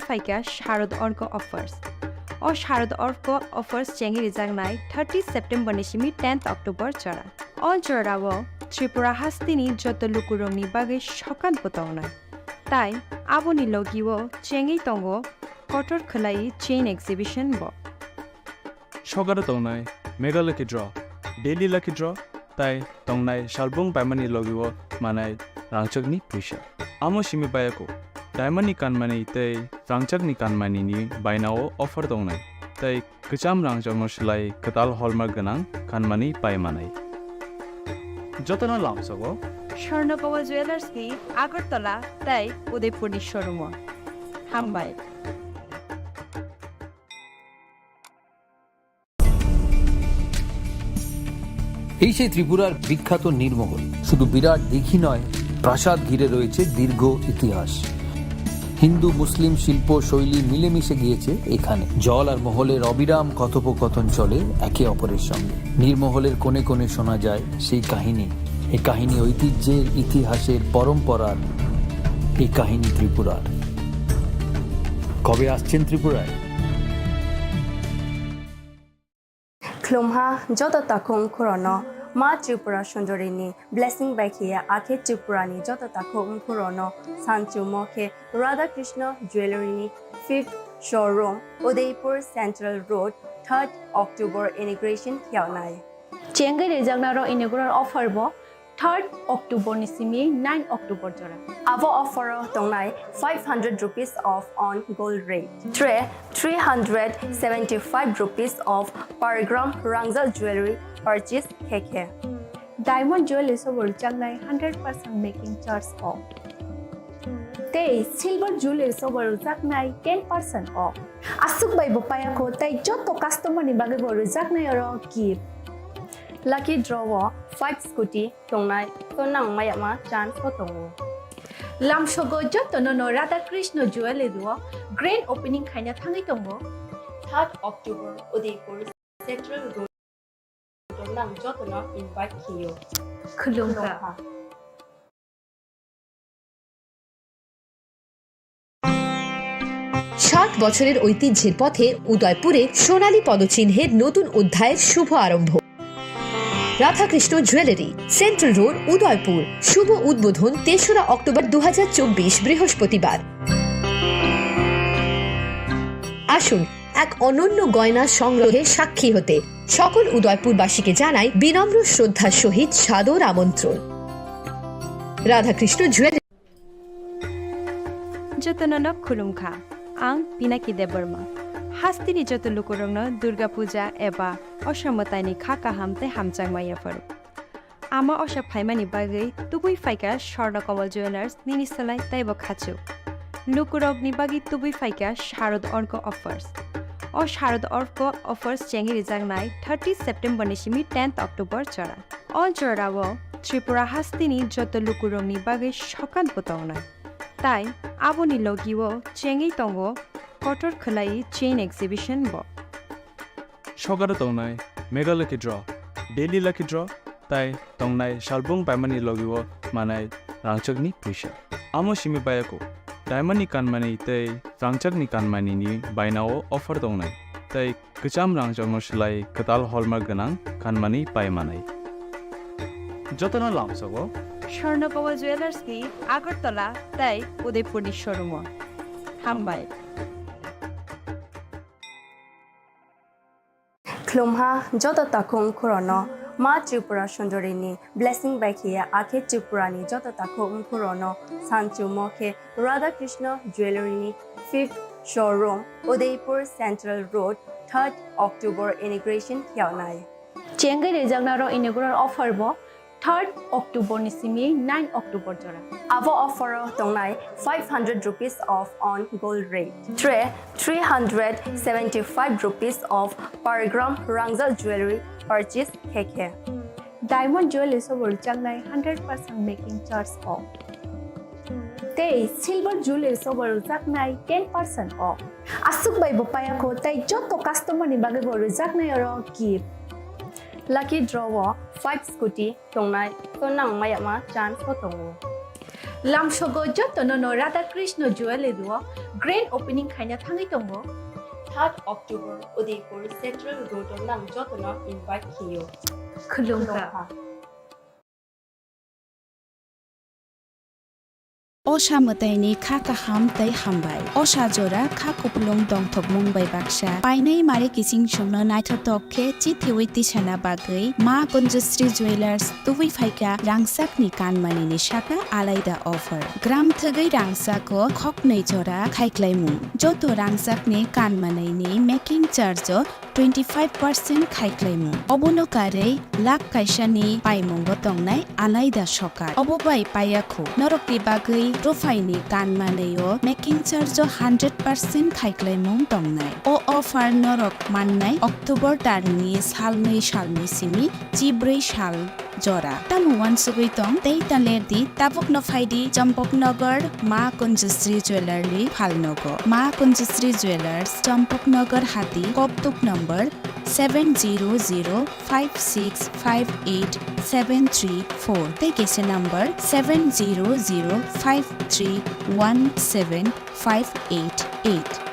faika sharod orko offers. O sharod orko offers chengi rijangnaय 30 September ni simi 10th October chara. All jorawo Tripura hastini joto lukurongni bagay shokan potawnay. Tai aboni logiwo chengi tongo kotor khlai chain exhibition bo. Shogara tongnay mega lucky draw daily lucky draw tai tongnay shalbung paimani logiwo manay rangchakni puisha amo simi bayako diamond ni kanmani tai rangchakni kanmani ni bainao offer tongnay tai kacham rangchakno silai katal hallmark ganang kanmani paimanai jotona lamsago Sharnapawa Jewelers ki Agartala tai Udaipur ni showroom Hambai. এই সেই ত্রিপুরার বিখ্যাত নীরমহল শুধু বিরাট দিঘি নয় প্রাসাদ ঘিরে রয়েছে দীর্ঘ ইতিহাস হিন্দু মুসলিম শিল্প শৈলী মিলেমিশে গিয়েছে এখানে জল আর মহলের অবিরাম কথোপকথন চলে একে অপরের সঙ্গে নীরমহলের কোণে কোণে শোনা যায় সেই কাহিনী এই কাহিনী ঐতিহ্যের ইতিহাসের পরম্পরার এই কাহিনী ত্রিপুরার কবে আসছেন ত্রিপুরায় Klumha joto takung kurono ma Tripura Sundarini blessing by Kia Ake Tripurani joto takung kurono Sanchu Moke Radha Krishna Jewelry 5th showroom Udaipur Central Road 3rd October inauguration Kyaunai. Chengi rejagnaro inaugural offer bo 3rd October ni simi 9 October jora. Avo offer tongnai 500 rupees off on gold rate. 375 rupees off per gram Rangzal jewelry purchase keke. Diamond jewelry sobor jangnai 100% making charge off. Tei silver jewelry sobor jangnai 10% off. Asuk bai bopaya ko tai joto customer ni bage bor jangnai oro gift. Lucky draw 5 scooty tongnai tonang mayama chance ko tongo. Lamshogo joto no Radha Krishna jewelry duo grand opening khaina thangai tongo. 3rd October Udaipur Central Road tonang joto no invite kiyo. Khulungka. 60 বছরের ঐতিহ্যের পথে উদয়পুরে সোনালী পদচিহ্নের নতুন অধ্যায়ের শুভ আরম্ভ Radhakrishna jewellery central road Udaipur শুভ উদ্বোধন 3রা অক্টোবর 2024 বৃহস্পতিবার আসুন এক অনন্য গয়না সংগ্রহের সাক্ষী হতে সকল উদয়পুরবাসীকে জানাই বিনম্র শ্রদ্ধার সহিত সাদর আমন্ত্রণ Radhakrishna jewellery Jotonono khulumkha ang Pinaki Deborma Hastini joto lukurongno Durga Puja eba osamataini khaka hamte hamjangmaya faru Ama osa phaimani bagai tubui faika Sharna Kamal Jewelers nini salai taibo khachu Lukurogni bagi tubui faika Sharod Orko offers O Sharod Orko offers chengi rijangnai 30 September ni simi 10th October chara All jorawo Tripura hastini joto lukurongni bagai shokan potawnay Tai aboni logiwo chengi tongo kotor khlai chain exhibition bo. Shogara tongnay mega lucky draw daily lucky draw tai tongnay shalbung paimani logiwo manay rangchakni puisha amo simi bayako diamond ni kanmani tai rangchakni kanmani ni bainao offer tongnay tai kacham rangchakno silai katal hallmark ganang kanmani paimanai jotona lamsago Sharnapawa Jewelers ki Agartala tai Udaipur ni showroom Hambai. Klumha joto takung kurono ma Tripura Sundarini blessing by Kia Ake Tripurani joto takung kurono Sanchu Moke Radha Krishna Jewelry 5th showroom Udaipur Central Road 3rd October inauguration Kyaunai. Chengi rejagnaro inaugural offer bo 3rd October ni simi 9 October jora. Avo offer tongnai 500 rupees off on gold rate. 375 rupees off per gram Rangzal jewelry purchase keke. Diamond jewelry sobor jangnai 100% making charge off. Tei silver jewelry sobor jangnai 10% off. Asuk bai bopaya ko tai joto customer ni bage bor jangnai oro gift. Lucky draw 5 scooty tongnai tonang mayama chance ko tongo. Lamshogo joto no Radha Krishna jewelry duo Grand opening khaina thangai tongo 3rd October Udaipur Central Road nang jotno invite khiyo khulungka Osha mataini kha kaham tai hambai Osha jora kha kuplung dongthok mumbai baksa painai mare kising chungno naithotok khe chithiwi tisana bagai ma Kunjasri Jewelers tuwi phaika rangsak ni kanmani ni shaka alaida offer gram thagai rangsak ko khoknai jora khaiklaimu joto rangsak ni kanmanai ni making charge 25% khaiklaimu obono kare lak kaisani paimongo tongnai alaida sokar obobai payakho norokti bagai Profaini kanmaneyo making charge 100% khaiklaimung tongnai o offer norok mannai October tarni salnai salni simi chibrei sal jora tamu wansugui tong tei talerdi tabuk no phaidi Champaknagar Ma Kunjasri Jewelry phalnogo Ma Kunjasri Jewelers Champaknagar hati koptuk number 70056587334 Tekese number 70053175888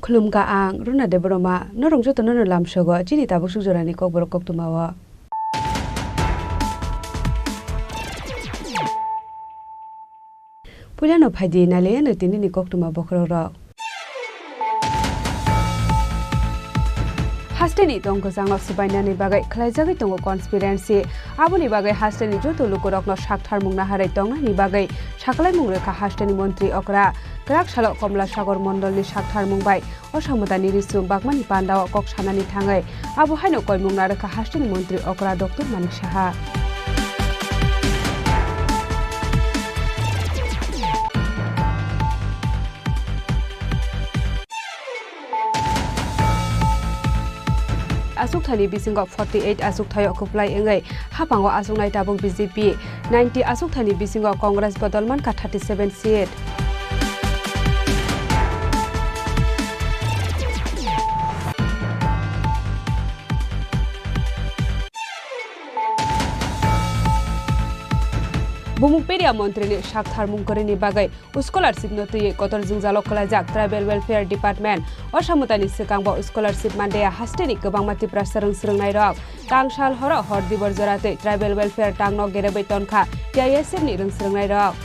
Khulumka ang runa de broma norong joto no lamsogo chini tabuk sujorani kokborok koktumawa Pulano phaidi nale no tinini koktuma bokroro Hasteni tongko sangok subainani bagai khlaijagi tongo conspiracy aboni bagai hasteni joto lukorokno sakthar mungna harai tongna ni bagai saklai mungrekha hasteni mantri okra Krak Shalok Komla Sagor Mondolni Sakthar Mumbai Osamotani Risum Bakmani Pandao Kok Sanani Thangai Abu Haino Koimung Naraka Hastini Mantri Okra Dr. Manik Saha Asuk thani bisingo 48 asuk thayo kuplai engai hapango asuk nai tabung BJP 90 asuk thani bisingo Congress bodolman ka 37 seat Bumukpedia Montrini Shakthar Munkorini Bagai, Scholarship Notui, Kotor Zungzalo Kolajak, Tribal Welfare Department, Osamutani Sekangbo Scholarship Mandea Hasteni, Kabangmati Prasarang Srungnai Rock, Tangshal Hora Hordi Borzorate, Tribal Welfare Tangno Gerebetonka, TISM Nirung Srungnai Rock.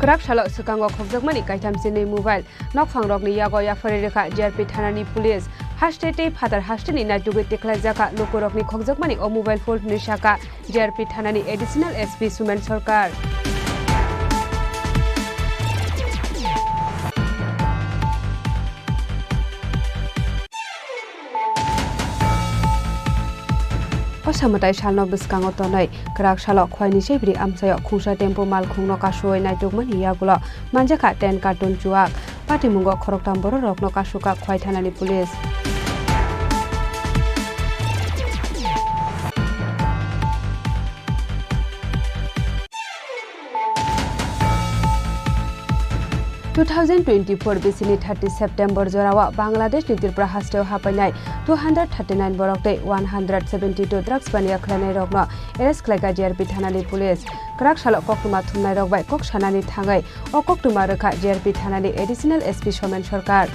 Krak Shalok Sukango Khokjakmani Kaitamsini Mobile Nok Phangrokni Yago Yafarireka JRP Thanani Police Hashtete Phatar Hasteni Naitugi Tiklajaka Lokorokni Khokjakmani O Mobile Phone Nishaka JRP Thanani Additional SP Sumen Sarkar Osamatai salno biskango tonai krak salo khwaini sebri amsayo khungsa tempo mal khungno kasoi naitugmani yagulo manjaka 10 carton chuak patimungo khoroktam boro rokno kasuka khwai thanani police (2024) Bisini 30 September Jorawa Bangladesh ni Tripura hasteo hapainai 239 borokte 172 drugs bania khlanai rokno arrest khlaika JRP Thanani Police Krak Salo Koktuma thumnai rokbai Kok Sanani thangai O Koktuma rekha JRP Thanani Additional SP Somen Sarkar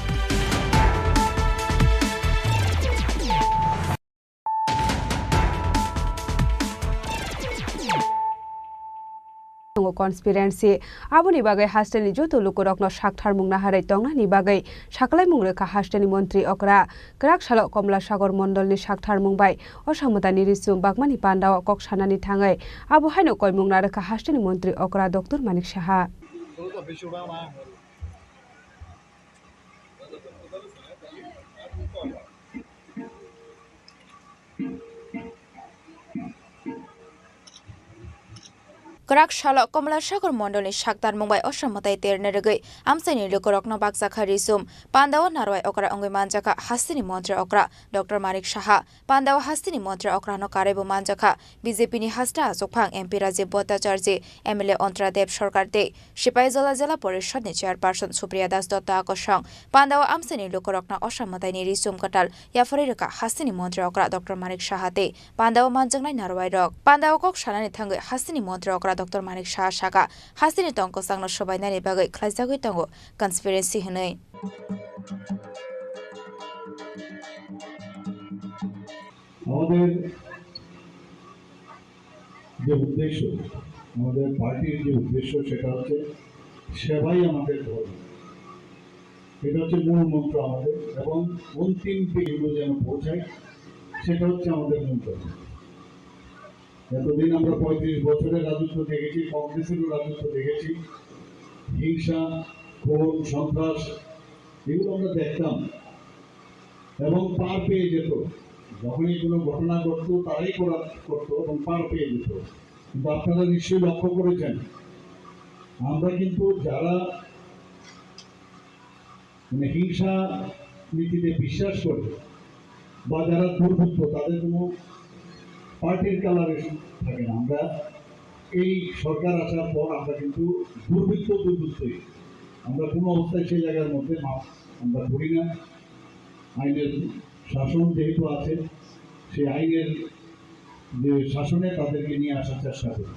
কনস্পিরেন্সি আবনি বাগै হাস্টেनि যত লুকरकनो साकथारमुं नाहारै तंनानि बागै साकलायमुं रेखा हास्टेनि मन्त्री अकरा ग्राक साल कमला सागर मण्डलनि साकथारमुं bye असामतानि रिसुम बागमानि पान्डाव ककसानानि थाङै आबो हायनो कयमुं ना रेखा हास्टेनि मन्त्री अकरा doctor Manik Saha Kerak shalok Komala Sagar Mondolni Shaktar Mumbai Oshamatai Terne Regui Amsani Lukorokno Baksakha Risum Pandawa Narwai Okra Ongi Manjaka Hastini Montre Okra Dr. Manik Shaha Pandawa Hastini Montre Okra no Karebu Manjaka BJP ni Hasta Sokphang MP Rajiv Bhattacharya MLA Ontra Dev Sarkar Te Sipai Jala Jala Porishod ni Chairperson Supriya Das Dotto Akosong Pandawa Amsani Lukorokno Oshamatai ni Risum Katal Yafari Reka Hastini Montre Okra Dr. Manik Shaha Te Pandawa Manjangnai Narwai Rok Pandawa Kok Shanani Thangai Hastini Montre Okra Dr. Manik Shah Shaka Hastini Tongko Sangno Shobainani Bagai Klaisagui Tongo Conspiracy Hinai আমাদের যে উদ্দেশ্য আমাদের পার্টির যে উদ্দেশ্য সেটা হচ্ছে সেবাই আমাদের ধর্ম এটা হচ্ছে মূল মন্ত্র আমাদের এবং অন্তিম দিকগুলো যেন পৌঁছায় সেটা হচ্ছে আমাদের মন্ত্র এতদিন আমরা ৩৫ বছরের রাজত্ব দেখেছি কংগ্রেসেরও রাজত্ব দেখেছি হিংসা খুন সন্ত্রাস এগুলো আমরা দেখতাম এবং পার পেয়ে যেত যখনই কোনো ঘটনা ঘটতো তারাই করতো এবং পার পেয়ে যেত কিন্তু আপনারা নিশ্চয়ই লক্ষ্য করেছেন আমরা কিন্তু যারা মানে হিংসা নীতিতে বিশ্বাস করে বা যারা দুর্বৃত্ত তাদের কোনো পার্টির কালারে থাকে না আমরা এই সরকার আসার পর আমরা কিন্তু দুর্বৃত্তই আমরা কোনো অবস্থায় সেই জায়গার মধ্যে আমরা করি না আইনের শাসন যেহেতু আছে সেই আইনের যে শাসনে তাদেরকে নিয়ে আসার চেষ্টা করি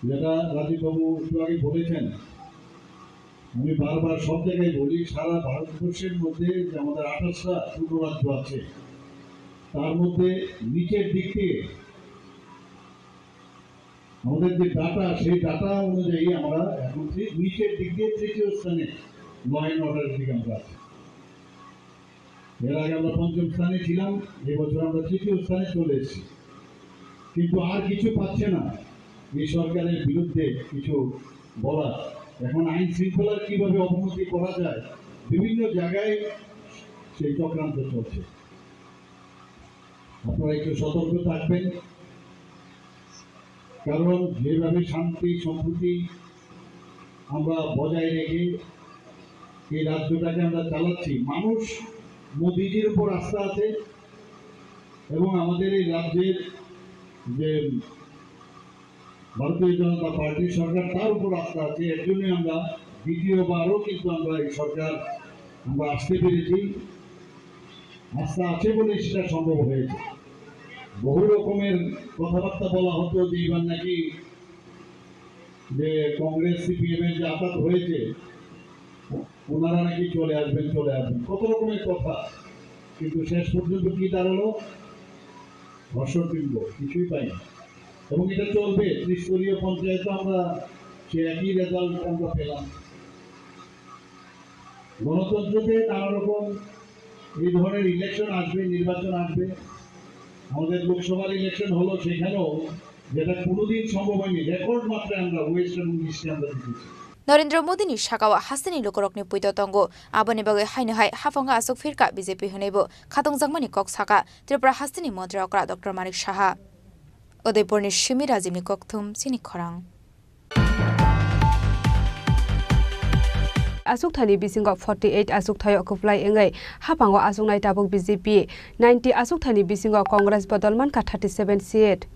যেটা রাজীববাবু একটু আগে বলেছেন আমি বারবার সব জায়গায় বলি সারা ভারতবর্ষের মধ্যে যে আমাদের 28টা ছোট রাজ্য আছে তার মধ্যে নিচের দিক থেকে আমাদের যে ডাটা সেই ডাটা অনুযায়ী আমরা এখন নিচের দিক দিয়ে তৃতীয় স্থানে ল অ্যান্ড অর্ডারের দিকে আমরা আছি এর আগে আমরা ৫ম স্থানে ছিলাম এবছর আমরা তৃতীয় স্থানে চলে এসেছি কিন্তু আর কিছু পাচ্ছে না এই সরকারের বিরুদ্ধে কিছু বলা এখন আইন শৃঙ্খলার কিভাবে অবনতি করা যায় বিভিন্ন জায়গায় সেই চক্রান্ত চলছে আপনারা একটু সতর্ক থাকবেন কারণ যেভাবে শান্তি সম্প্রীতি আমরা বজায় রেখে এই রাজ্যটাকে আমরা চালাচ্ছি মানুষ মোদিজির উপর আস্থা আছে এবং আমাদের এই রাজ্যের যে ভারতীয় জনতা পার্টির সরকার তার উপর আস্থা আছে এর জন্য আমরা দ্বিতীয়বারও কিন্তু আমরা এই সরকার আমরা আসতে পেরেছি আস্থা আছে বলে সেটা সম্ভব হয়েছে বহু রকমের কথাবার্তা বলা হতো যে এবার নাকি যে কংগ্রেস সিপিএম এর যে আঘাত হয়েছে ওনারা নাকি চলে আসবেন কত রকমের কথা কিন্তু শেষ পর্যন্ত কি দাঁড়ালো ধর্ষণপিণ্ড কিছুই পাই না এবং এটা চলবে ত্রিস্তরীয় পঞ্চায়েতে আমরা সে একই রেজাল্ট আমরা পেলাম গণতন্ত্রতে নানা রকম এই ধরনের ইলেকশন আসবে নির্বাচন আসবে আমাদের লোকসভার ইলেকশন হলো সেখানেও যেটা কোনোদিন সম্ভব হয়নি রেকর্ড মাত্রায় আমরা ওয়েস্ট এবং ইস্টে আমরা দেখেছি Narendra Modi ni Shakawa Hastini Lukorokni Puito Tongo Abani Bagai Haino Hai Hafanga Asok Firka BJP Hunebo Khatong Jangmani Kok Saka Tripura Hastini Montre Okra Dr. Manik Shaha Udaipur ni Shimi Rajimni Kokthum Chini Khorang Asuk thani bisingo 48 asuk thayo kuplai engai hapango asuk nai tabuk BJP 90 asuk thani bisingo Congress bodolman ka 37 seat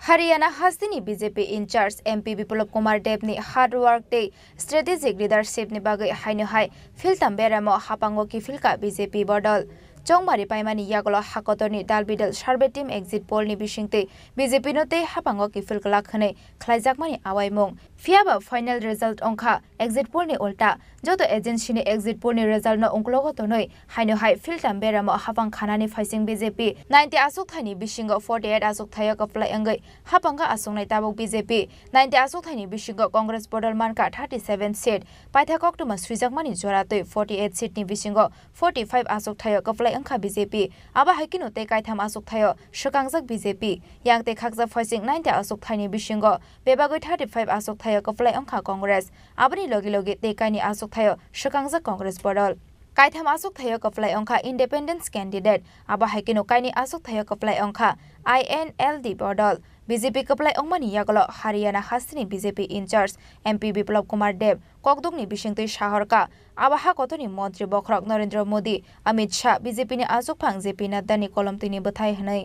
Haryana Hastini BJP in charge MP Biplop Kumar Dev ni hard work day strategic leadership ni bagai haino hai filtam beramo hapango ki filka BJP bodol chongmari paimani yagolo hakotorni dalbidal sarbe team exit poll ni bisingte BJP no te hapango kifil kalakhane khlaijakmani awaimung fiaba final result ongkha exit poll ni ulta joto agency ni exit poll ni result no ongklogo tonoi haino hai filtam beramo hapang khanani faising BJP 90 asuk thani bisingo 48 asuk thaya kaplai angai hapanga asung tabuk BJP 90 asuk thani bisingo Congress bodol manka 37 seat paithakok tuma srijakmani joratoi 48 seat ni bisingo 45 asuk thaya kaplai angkha BJP aba haikino te kaitham asuk thayo shukangjak BJP yangte khakja faising 90 asuk thani bisingo bebagoi 35 asuk thaya kaplai angkha Congress abani logi logi te kaini asuk thayo shukangjak Congress bodol kaitham asuk thayo kaplai angkha independence candidate aba haikino kaini asuk thayo kaplai angkha INLD bodol BJP kaplai ongmani yagolo Haryana Hasini BJP in charge MP Biplab Kumar Dev kokdungni bisingtui shahorka abaha kotoni mantri Bokrok Narendra Modi Amit Shah BJP ni asuk phang JP Nadda ni kolomtini bathai hanai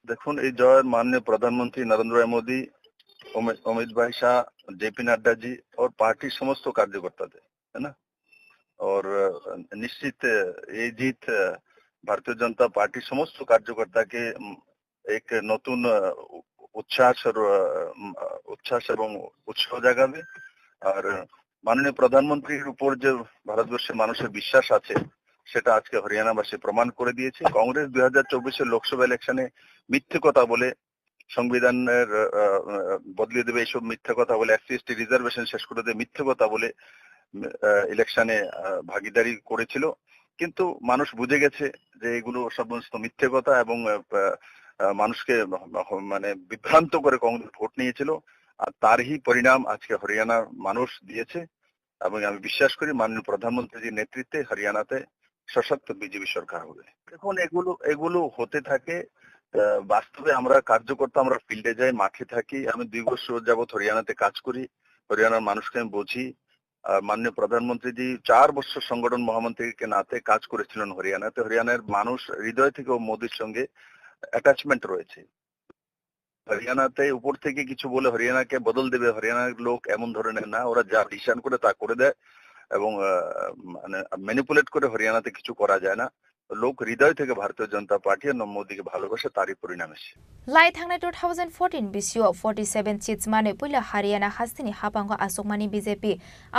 দেখুন এই জয়ের মাননীয় প্রধানমন্ত্রী নরেন্দ্র মোদী অমিত ভাই Shah JP Nadda ji और party समस्त कार्यकर्ताদের है ना और निश्चित ये जीत भारतीय जनता पार्टी समस्त कार्यकर्ताকে एक নতুন উচ্ছ্বাস এবং উৎসাহ জাগাবে আর মাননীয় প্রধানমন্ত্রীর উপর যে ভারতবর্ষের মানুষের বিশ্বাস আছে সেটা আজকে হরিয়ানাবাসী প্রমাণ করে দিয়েছে কংগ্রেস 2024 এর লোকসভা ইলেকশনে মিথ্যে কথা বলে সংবিধানের বদলিয়ে দেবে এইসব মিথ্যে কথা বলে এসসি রিজার্ভেশন শেষ করে দেবে মিথ্যে কথা বলে ইলেকশনে ভাগিদারি করেছিল কিন্তু মানুষ বুঝে গেছে যে এগুলো সমস্ত মিথ্যে কথা এবং মানুষকে মানে বিভ্রান্ত করে কংগ্রেস ভোট নিয়েছিল আর তারই পরিণাম আজকে হরিয়ানার মানুষ দিয়েছে এবং আমি বিশ্বাস করি মাননীয় প্রধানমন্ত্রীর নেতৃত্বে হরিয়ানাতে সশক্ত বিজেপি সরকার হবে এখন এগুলো হতে থাকে বাস্তবে আমরা কার্যকর্তা আমরা ফিল্ডে যাই মাঠে থাকি আমি 2 বছর যাবত হরিয়ানাতে কাজ করি হরিয়ানার মানুষকে আমি বুঝি মাননীয় প্রধানমন্ত্রীজি 4 বছর সংগঠন মহামন্ত্রীকে নাতে কাজ করেছিলেন হরিয়ানাতে হরিয়ানার মানুষ হৃদয় থেকে মোদির সঙ্গে অ্যাটাচমেন্ট রয়েছে হরিয়ানাতে উপর থেকে কিছু বলে হরিয়ানাকে বদল দেবে হরিয়ানার লোক এমন ধরনের না ওরা যা ডিসিশন করে তা করে দেয় এবং মানে ম্যানিপুলেট করে হরিয়ানাতে কিছু করা যায় না লোক হৃদয় থেকে ভারতীয় জনতা পার্টি আর মোদিকে ভালোবাসে তারই পরিণাম এসে লাই থাংনাই 2014 BCO 47 seats mane puila Haryana Hasini hapango asokmani BJP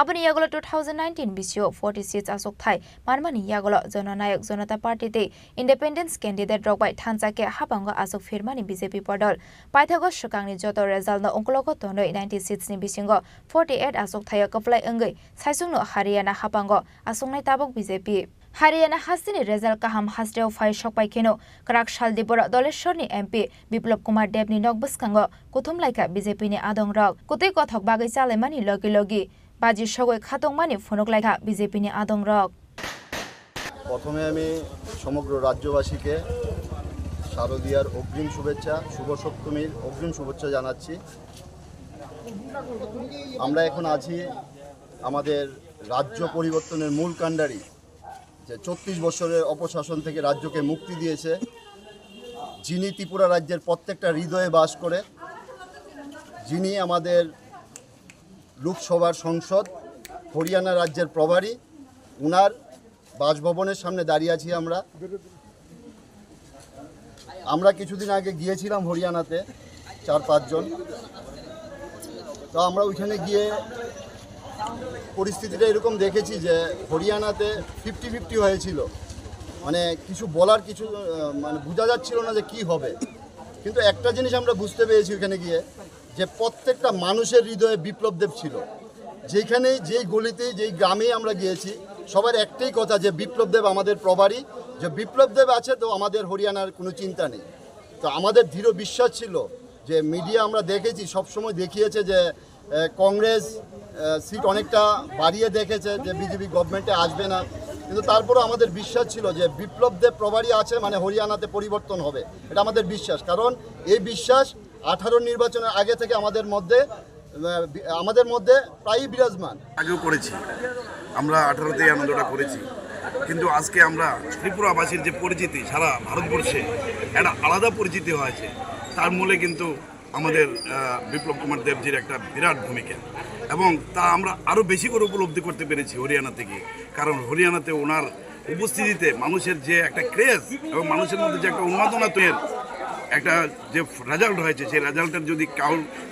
abani yagolo 2019 BCO 40 seats asok thai manmani yagolo Jananayak Janata Party te independence candidate rokbai thanjake hapango asok firmani BJP podol paithago shukangni joto result no ongkologo tonoi 90 seats ni bisingo 48 asok thai kaplai angai saisungno Haryana hapango asoknai tabok BJP Haryana Hasini result kaham hasreo phai shokpai keno Krak Shaldibora Doleshorni MP Biplab Kumar Dev ni nogbuskango kuthum laika BJP ni adong rok kutui kothok bagai chale mani logi logi baji sogoi khatong mani phonok laika BJP ni adong rok প্রথমে আমি সমগ্র রাজ্যবাসীকে শারদীয়ার অগ্রিম শুভেচ্ছা শুভ সপ্তমীর অগ্রিম শুভেচ্ছা জানাচ্ছি আমরা এখন আছি আমাদের রাজ্য পরিবর্তনের মূল কাণ্ডারি যে 34 বছরের অপশাসন থেকে রাজ্যকে মুক্তি দিয়েছে যিনি ত্রিপুরা রাজ্যের প্রত্যেকটা হৃদয়ে বাস করে যিনি আমাদের লোকসভার সংসদ হরিয়ানা রাজ্যের প্রভারী উনার বাসভবনের সামনে দাঁড়িয়ে আছি আমরা কিছুদিন আগে গিয়েছিলাম হরিয়ানাতে 4-5 জন তো আমরা ওইখানে গিয়ে পরিস্থিতিটা এরকম দেখেছি যে হরিয়ানাতে 50-50 হয়েছিল মানে কিছু বলার কিছু মানে বোঝা যাচ্ছিল না যে কি হবে কিন্তু একটা জিনিস আমরা বুঝতে পেরেছি ওখানে গিয়ে যে প্রত্যেকটা মানুষের হৃদয়ে বিপ্লব দেব ছিল যেখানেই যেই গলিতে যেই গ্রামেই আমরা গিয়েছি সবার একটাই কথা যে বিপ্লব দেব আমাদের প্রভারী যে বিপ্লব দেব আছে তো আমাদের হরিয়ানার কোনো চিন্তা নেই তো আমাদের দৃঢ় বিশ্বাস ছিল যে মিডিয়া আমরা দেখেছি সবসময় দেখিয়েছে যে কংগ্রেস সিট অনেকটা বাড়িয়ে দেখেছে যে বিজেপি গভর্নমেন্টে আসবে না কিন্তু তারপরও আমাদের বিশ্বাস ছিল যে বিপ্লব দেব প্রভারী আছে মানে হরিয়ানাতে পরিবর্তন হবে এটা আমাদের বিশ্বাস কারণ এই বিশ্বাস 18 নির্বাচনের আগে থেকে আমাদের মধ্যে প্রায়ই বিরাজমান আগেও করেছি আমরা 18তে আনন্দটা করেছি কিন্তু আজকে আমরা ত্রিপুরাবাসীর যে পরিচিতি সারা ভারতবর্ষে একটা আলাদা পরিচিতি হয়েছে তার মূলে কিন্তু আমাদের বিপ্লব কুমার দেবজির একটা বিরাট ভূমিকা এবং তা আমরা আরও বেশি করে উপলব্ধি করতে পেরেছি হরিয়ানা থেকে কারণ হরিয়ানাতে ওনার উপস্থিতিতে মানুষের যে একটা ক্রেজ এবং মানুষের মধ্যে যে একটা উন্মাদনা তৈরির একটা যে রেজাল্ট হয়েছে, সেই রেজাল্টের যদি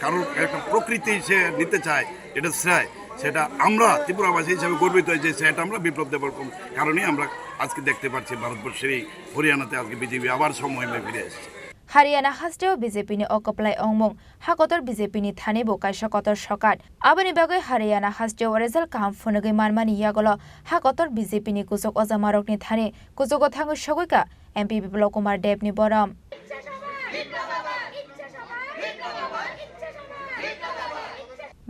কারোর একটা প্রকৃতি সে নিতে চায়, এটা শ্রেয়, সেটা আমরা ত্রিপুরাবাসী হিসাবে গর্বিত হয়েছে। সেটা আমরা বিপ্লব দেবার কারণেই আমরা আজকে দেখতে পাচ্ছি ভারতবর্ষের এই হরিয়ানাতে আজকে বিজেপি আবার সমমহিমে ফিরে এসেছে। হারিয়ানা হাস্টেও বিজেপিনি অকপ্লাই অংমং হাকতর বিজেপিনি থানিবো কাইসা কতর সকাত আবনি বাগৈ হারিয়ানা হাস্টেও রেজাল্ট কাহাম ফনগৈ মানমানি ইয়াগল হাকতর বিজেপিনি কুচক অজামারকনি থানি কুচক থাঙ্গৈ সগৈকা এমপি বিপ্লব কুমার দেবনি বরম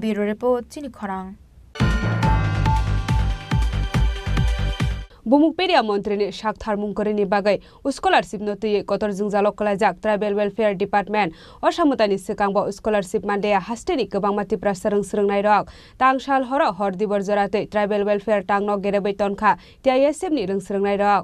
ব্যুরো রিপোর্ট চিনি খরাং। बुमुकपेरिया मन्त्रीनि साक्थार मुंकरिनि बागै स्कलारशिप नतुयै कतर जिंजालक कलायजाक ट्राइबेल वेलफेयर डिपार्टमेंट असामतानि सिगांबो स्कलारशिप मानदेया हास्टेनि गोबां मानसिफ्रा सोलोंनाय रक तांसाल हर हर दिबर जरातै ट्राइबेल वेलफेयर टांगनो गेरेबै तनखा टिआइएसएफनि रोंसोलोंनाय रक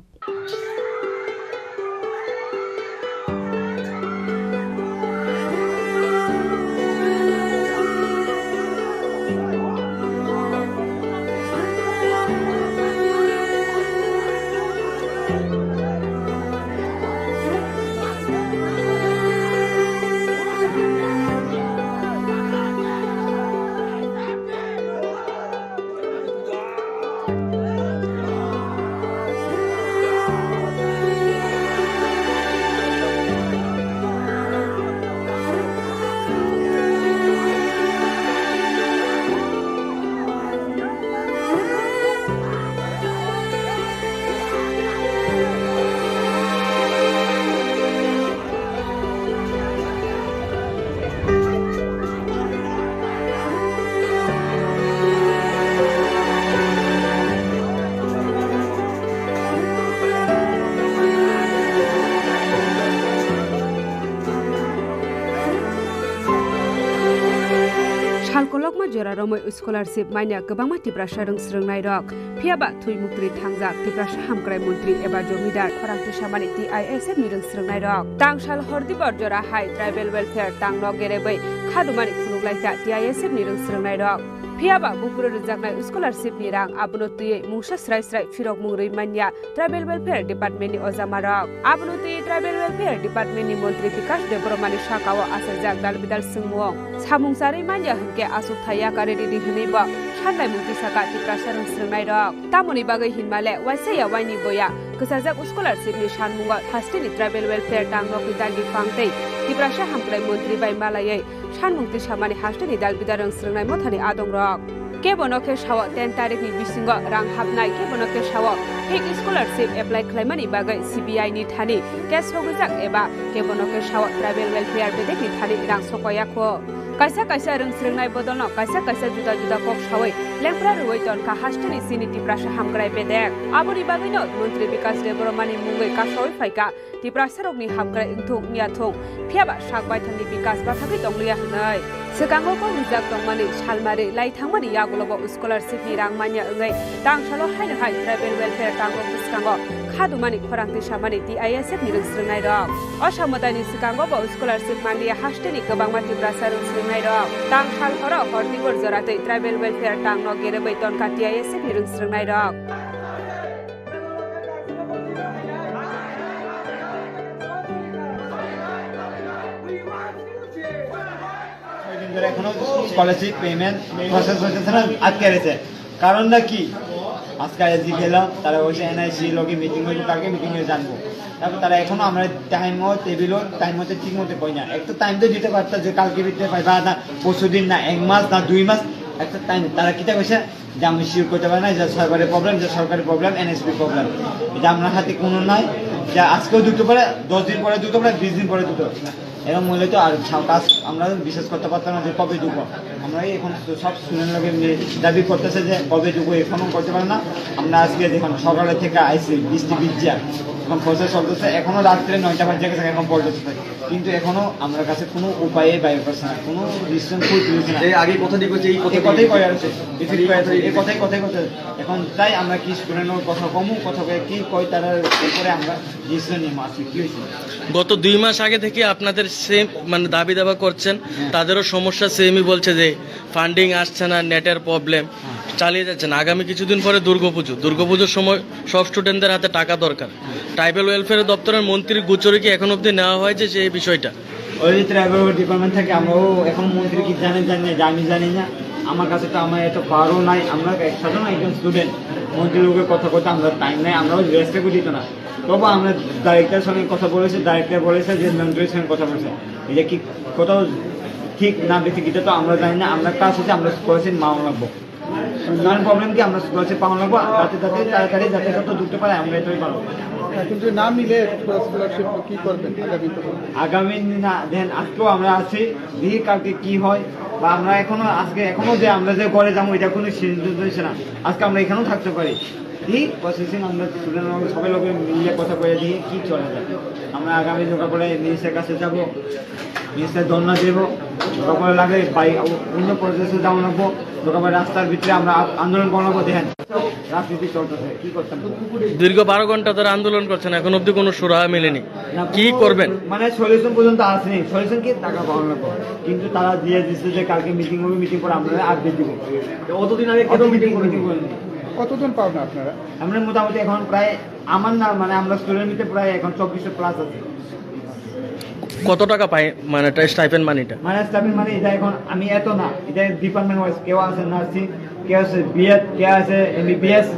सालकलकमा जरारमै स्कलारशिप माइना गोबां मानसिफ्रा सोलोंनाय रक फियाबा थुइ मुक्ति थांजाक तिप्रासा हामग्राय मन्त्रि एबा जमिदार खरां टिसामानि टिआइएसएफ नि रोंसोलोंनाय रक तांसाल हरदिबर जरा हाय ट्राइबेल वेलफेयर टांगनो गेरेबै खादुमानि खुनुगलायका टिआइएसएफ नि रोंसोलोंनाय रक फियाबा बुपुरो रोजाकनाय स्कलारशिप नि रां आबुनतुयै मुंसा स्राय स्राय फिरक मुंरै मान्या ट्राइबेल वेलफेयर डिपार्टमेन्ट नि अजामा रक आबुनतुयै ट्राइबेल वेलफेयर डिपार्टमेन्ट नि मन्त्रि विकास देबरमानि साकाव आसायजाक दालबिदाल सोंमुं सामुंसारै मान्या हंके आसुक थाया कारेरि दिहनैबो साननाय मुंति साका तिप्रासा रोंसोलोंनाय रक तामुनि बागै हिनमाले वाइसाया वाइनि बोया गोसाजाक स्कलारशिप नि सानमुंगा हास्टेनि ट्राइबेल वेलफेयर टांगनो किदालि फांतै तिप्रासा हामग्राय मन्त्रि बाय मालायै सानमुंति सामानि हास्टेनि दालबिदाल रोंसोलोंनाय मथानि आदं रक केबनके साव 10 तारिखनि बिसिंग रां हाबनाय केबनके साव फेक स्कलारशिप एप्लाइ खालामनायनि बागै सीबीआई नि थानि केस होगजाक एबा केबनके साव ट्राइबेल वेलफेयर बेदेकनि थानि रां सकायाखो कायसा कायसा रोंसोलोंनाय बदलनो कायसा कायसा जुदा जुदा कक सावै लेंफ्रा रुवै तनखा हास्टेनि सिनि तिप्रासा हामग्राय बेदेक आबुनि बागैनो मन्त्रि विकास देबरमानि मुङै कासै फायका तिप्रासा रगनि हामग्राय इंथुं नियाथुं फियाबा सागबायथानि विकास बाथाखै दंलिया हनै सिगाङावबो रिजाक दंमानि सालमारि लाइथांमानि यागलबो स्कलारशिपनि रां मानिया ओङै दांसालो हायनो हाय ट्राइबेल वेलफेयर टांगो बिस्कांगो खादुमानि खरां टिसामानि टिआइएसएफ नि रोंसोलोंनाय रक असामतानि सिगाङावबो स्कलारशिप मानिया हास्टेनि गोबां मानसिफ्रा रोंसोलोंनाय रक दांसाल हर हरदिबर जरातै ट्राइबेल वेलफेयर टांगनो गेरेबै तनखा टिआइएसएफ नि रोंसोलोंनाय रक এখনো স্কলারশিপ পেমেন্ট প্রসেস হচ্ছে না, আটকে রয়েছে। কারণটা কি? আজকে আজকে গেলাম, তারা বলছে এনআইসি লগে মিটিং হইব, কালকে মিটিং হয়ে জানবো। তারপর তারা এখনো আমরা টাইমও টেবিলও টাইম মতো ঠিক মতো পাই না। একটা টাইম তো দিতে পারতাম যে কালকে দিতে পাইবা না, পরশু দিন না, 1 মাস না 2 মাস একটা টাইম। তারা কিটা কইছে যে আমি শিওর করতে পারি না, যে সরকারের প্রবলেম, যে সরকারি প্রবলেম, এনএসপি প্রবলেম, এটা আমরা হাতে কোনো নাই। যে আজকেও দুটো পরে, 10 দিন পরে দুটো পরে, 20 দিন পরে দুটো, এবং মূলত আর কাজ আমরা বিশ্বাস করতে পারতাম না যে কবে ঢুকবো। আমরা এখন সব স্টুডেন্ট লোকের দাবি করতেছে যে কবে ঢুকবো, এখনও করতে পারে না। আমরা আজকে দেখুন সকালে থেকে আইসি, বৃষ্টি ভিজা, এখন প্রসেস চলতেছে, এখনও রাত্রে 9টা বাজে গেছে, এখন পড়তেছে, কিন্তু এখনো আমার কাছে কোনো উপায়ে বাইর করছে না, কোনো ডিসিশন ফুল তুলছে না। আগে কথা দিকে এই কথাই কয়ে আসছে, এই কথাই কথা এখন তাই আমরা কি স্টুডেন্টের কথা কমু, কথা কি কয় তার উপরে আমরা ডিসিশন নিয়ে মাসে কি হয়েছে। গত 2 মাস আগে থেকে আপনাদের সেম মানে দাবি দাবা করছেন, তাদেরও সমস্যা সেমই বলছে যে ফান্ডিং আসছে না, নেটের প্রবলেম, চালিয়ে যাচ্ছেন। আগামী কিছুদিন পরে দুর্গাপুজোর সময় সব স্টুডেন্টদের হাতে টাকা দরকার। ট্রাইবাল ওয়েলফেয়ার দপ্তরের মন্ত্রীর গোচরে কি এখন অবধি নেওয়া হয়েছে সেই বিষয়টা? ওই ট্রাইবাল ডিপার্টমেন্ট থেকে আমরাও এখন মন্ত্রী কি জানি না আমি জানি না, আমার কাছে তো আমার এত পাওয়ারও নাই। আমরা একসাথে না একজন স্টুডেন্ট, মন্ত্রীর লোকের কথা কথা আমরা টাইম নাই, আমরাও রেসপেক্ট দিত না। তবু আমরা ডাইরেক্টরের সঙ্গে কথা বলেছি, ডাইরেক্টর বলেছে যে মন্ত্রীর সঙ্গে কথা বলেছে, এটা কি কোথাও ঠিক না বেশি এটা তো আমরা জানি না। আমরা কাজ হচ্ছে আমরা স্কলারশিপ পাওয়া লাগবো, নানান প্রবলেম কি আমরা স্কলারশিপ পাওয়া লাগবো, যাতে তাড়াতাড়ি যাতে যত ঢুকতে পারে আমরা এটাই পারবো। কিন্তু না মিলে স্কলারশিপ কি করবেন আগামী না দেন আজকেও আমরা আছি, দেখি কালকে কি হয়। বা আমরা এখনো যে আমরা যে ঘরে যাবো এটা কোনো সিদ্ধান্ত হয়েছে না, আজকে আমরা এখানেও থাকতে পারি। দেখি প্রসেসিং আমরা স্টুডেন্ট সবাই লোকে মিলিয়ে কথা বলে দেখি কি চলে যায়। আমরা আগামী যোগাপড়ে মিনিস্টারের কাছে যাবো, মিনিস্টার ধর্ণা দেবো, যোগাপড়ে লাগে অন্য প্রদেশে যাওয়া লাগবো, যোগাপড়ে রাস্তার ভিতরে আমরা আন্দোলন করাবো। দেখেন রাজনীতি চলতেছে, কি করতাম। দীর্ঘ 12 ঘন্টা ধরে আন্দোলন করছেন, এখন অবধি কোনো সুরাহা মেলেনি, কি করবেন? মানে সলিউশন পর্যন্ত আসেনি। সলিউশন কি টাকা পাওয়া লাগবে, কিন্তু তারা দিয়ে দিচ্ছে যে কালকে মিটিং হবে, মিটিং করে আমরা আপডেট দিব। অতদিন আগে কত মিটিং করেনি, কতজন পাবেন আপনারা? আমরা মোটামুটি এখন প্রায় আমার না মানে আমরা স্টুডেন্ট মিটে প্রায় এখন 2400 প্লাস আছে। কত টাকা পায় মানে স্টাইপেন্ড মানিটা? মানে স্টাইপেন্ড মানি এটা এখন আমি এত না, এটা ডিপার্টমেন্ট ওয়াইজ, কেউ আছে নার্সিং, কেউ আছে বিএড, কেউ আছে এমবিবিএস,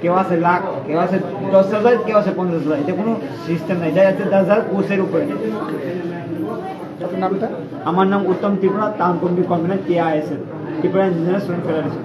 কেউ আছে লাখ, কেউ আছে 10,000, কেউ আছে 50,000। এটা কোনো সিস্টেম নাই, এটা আছে 10,000 কোর্সের উপরে। নামটা? আমার নাম Uttam Tripura, town committee convener TISL, Tripura engineer student federation.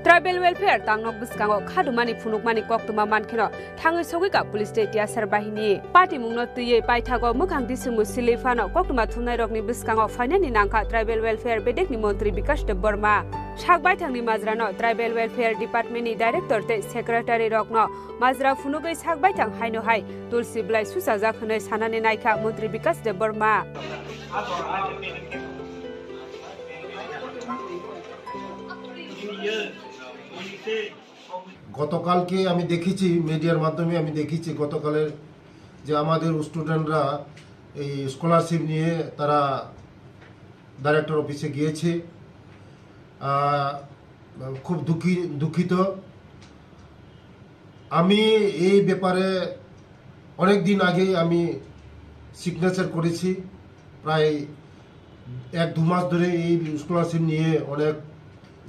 Tribal welfare তাংনক বিসকাঙ্গ খাদুমানি ফুনুকমানি কক্তमा मानखिनो थाङै सगैका पुलिस स्टेट यासार बाहिनी पार्टी मुंगनो तुयै पाइथागो मोखां दिसुमु सिलेफानो कक्तमा थुमनाय रगनि बिसकांगो फाइनानि नांखा ट्राइबेल वेलफेयर बेडेकनि मंत्री विकास देबबर्मा सागबाय थांनि माजरानो ट्राइबेल वेलफेयर डिपार्टमेन्टनि डाइरेक्टर ते सेक्रेटारि रगनो माजरा फुनुगै सागबाय थां हायनो हाय तुलसी ब्लाइ सुसा जाखनै सानानि नायखा मंत्री विकास देबबर्मा। গতকালকে আমি দেখেছি, মিডিয়ার মাধ্যমে আমি দেখেছি গতকালের যে আমাদের স্টুডেন্টরা এই স্কলারশিপ নিয়ে তারা ডাইরেক্টর অফিসে গিয়েছে। খুব দুঃখিত। আমি এই ব্যাপারে অনেক দিন আগে আমি সিগনেচার করেছি, প্রায় 1-2 মাস ধরে এই স্কলারশিপ নিয়ে অনেক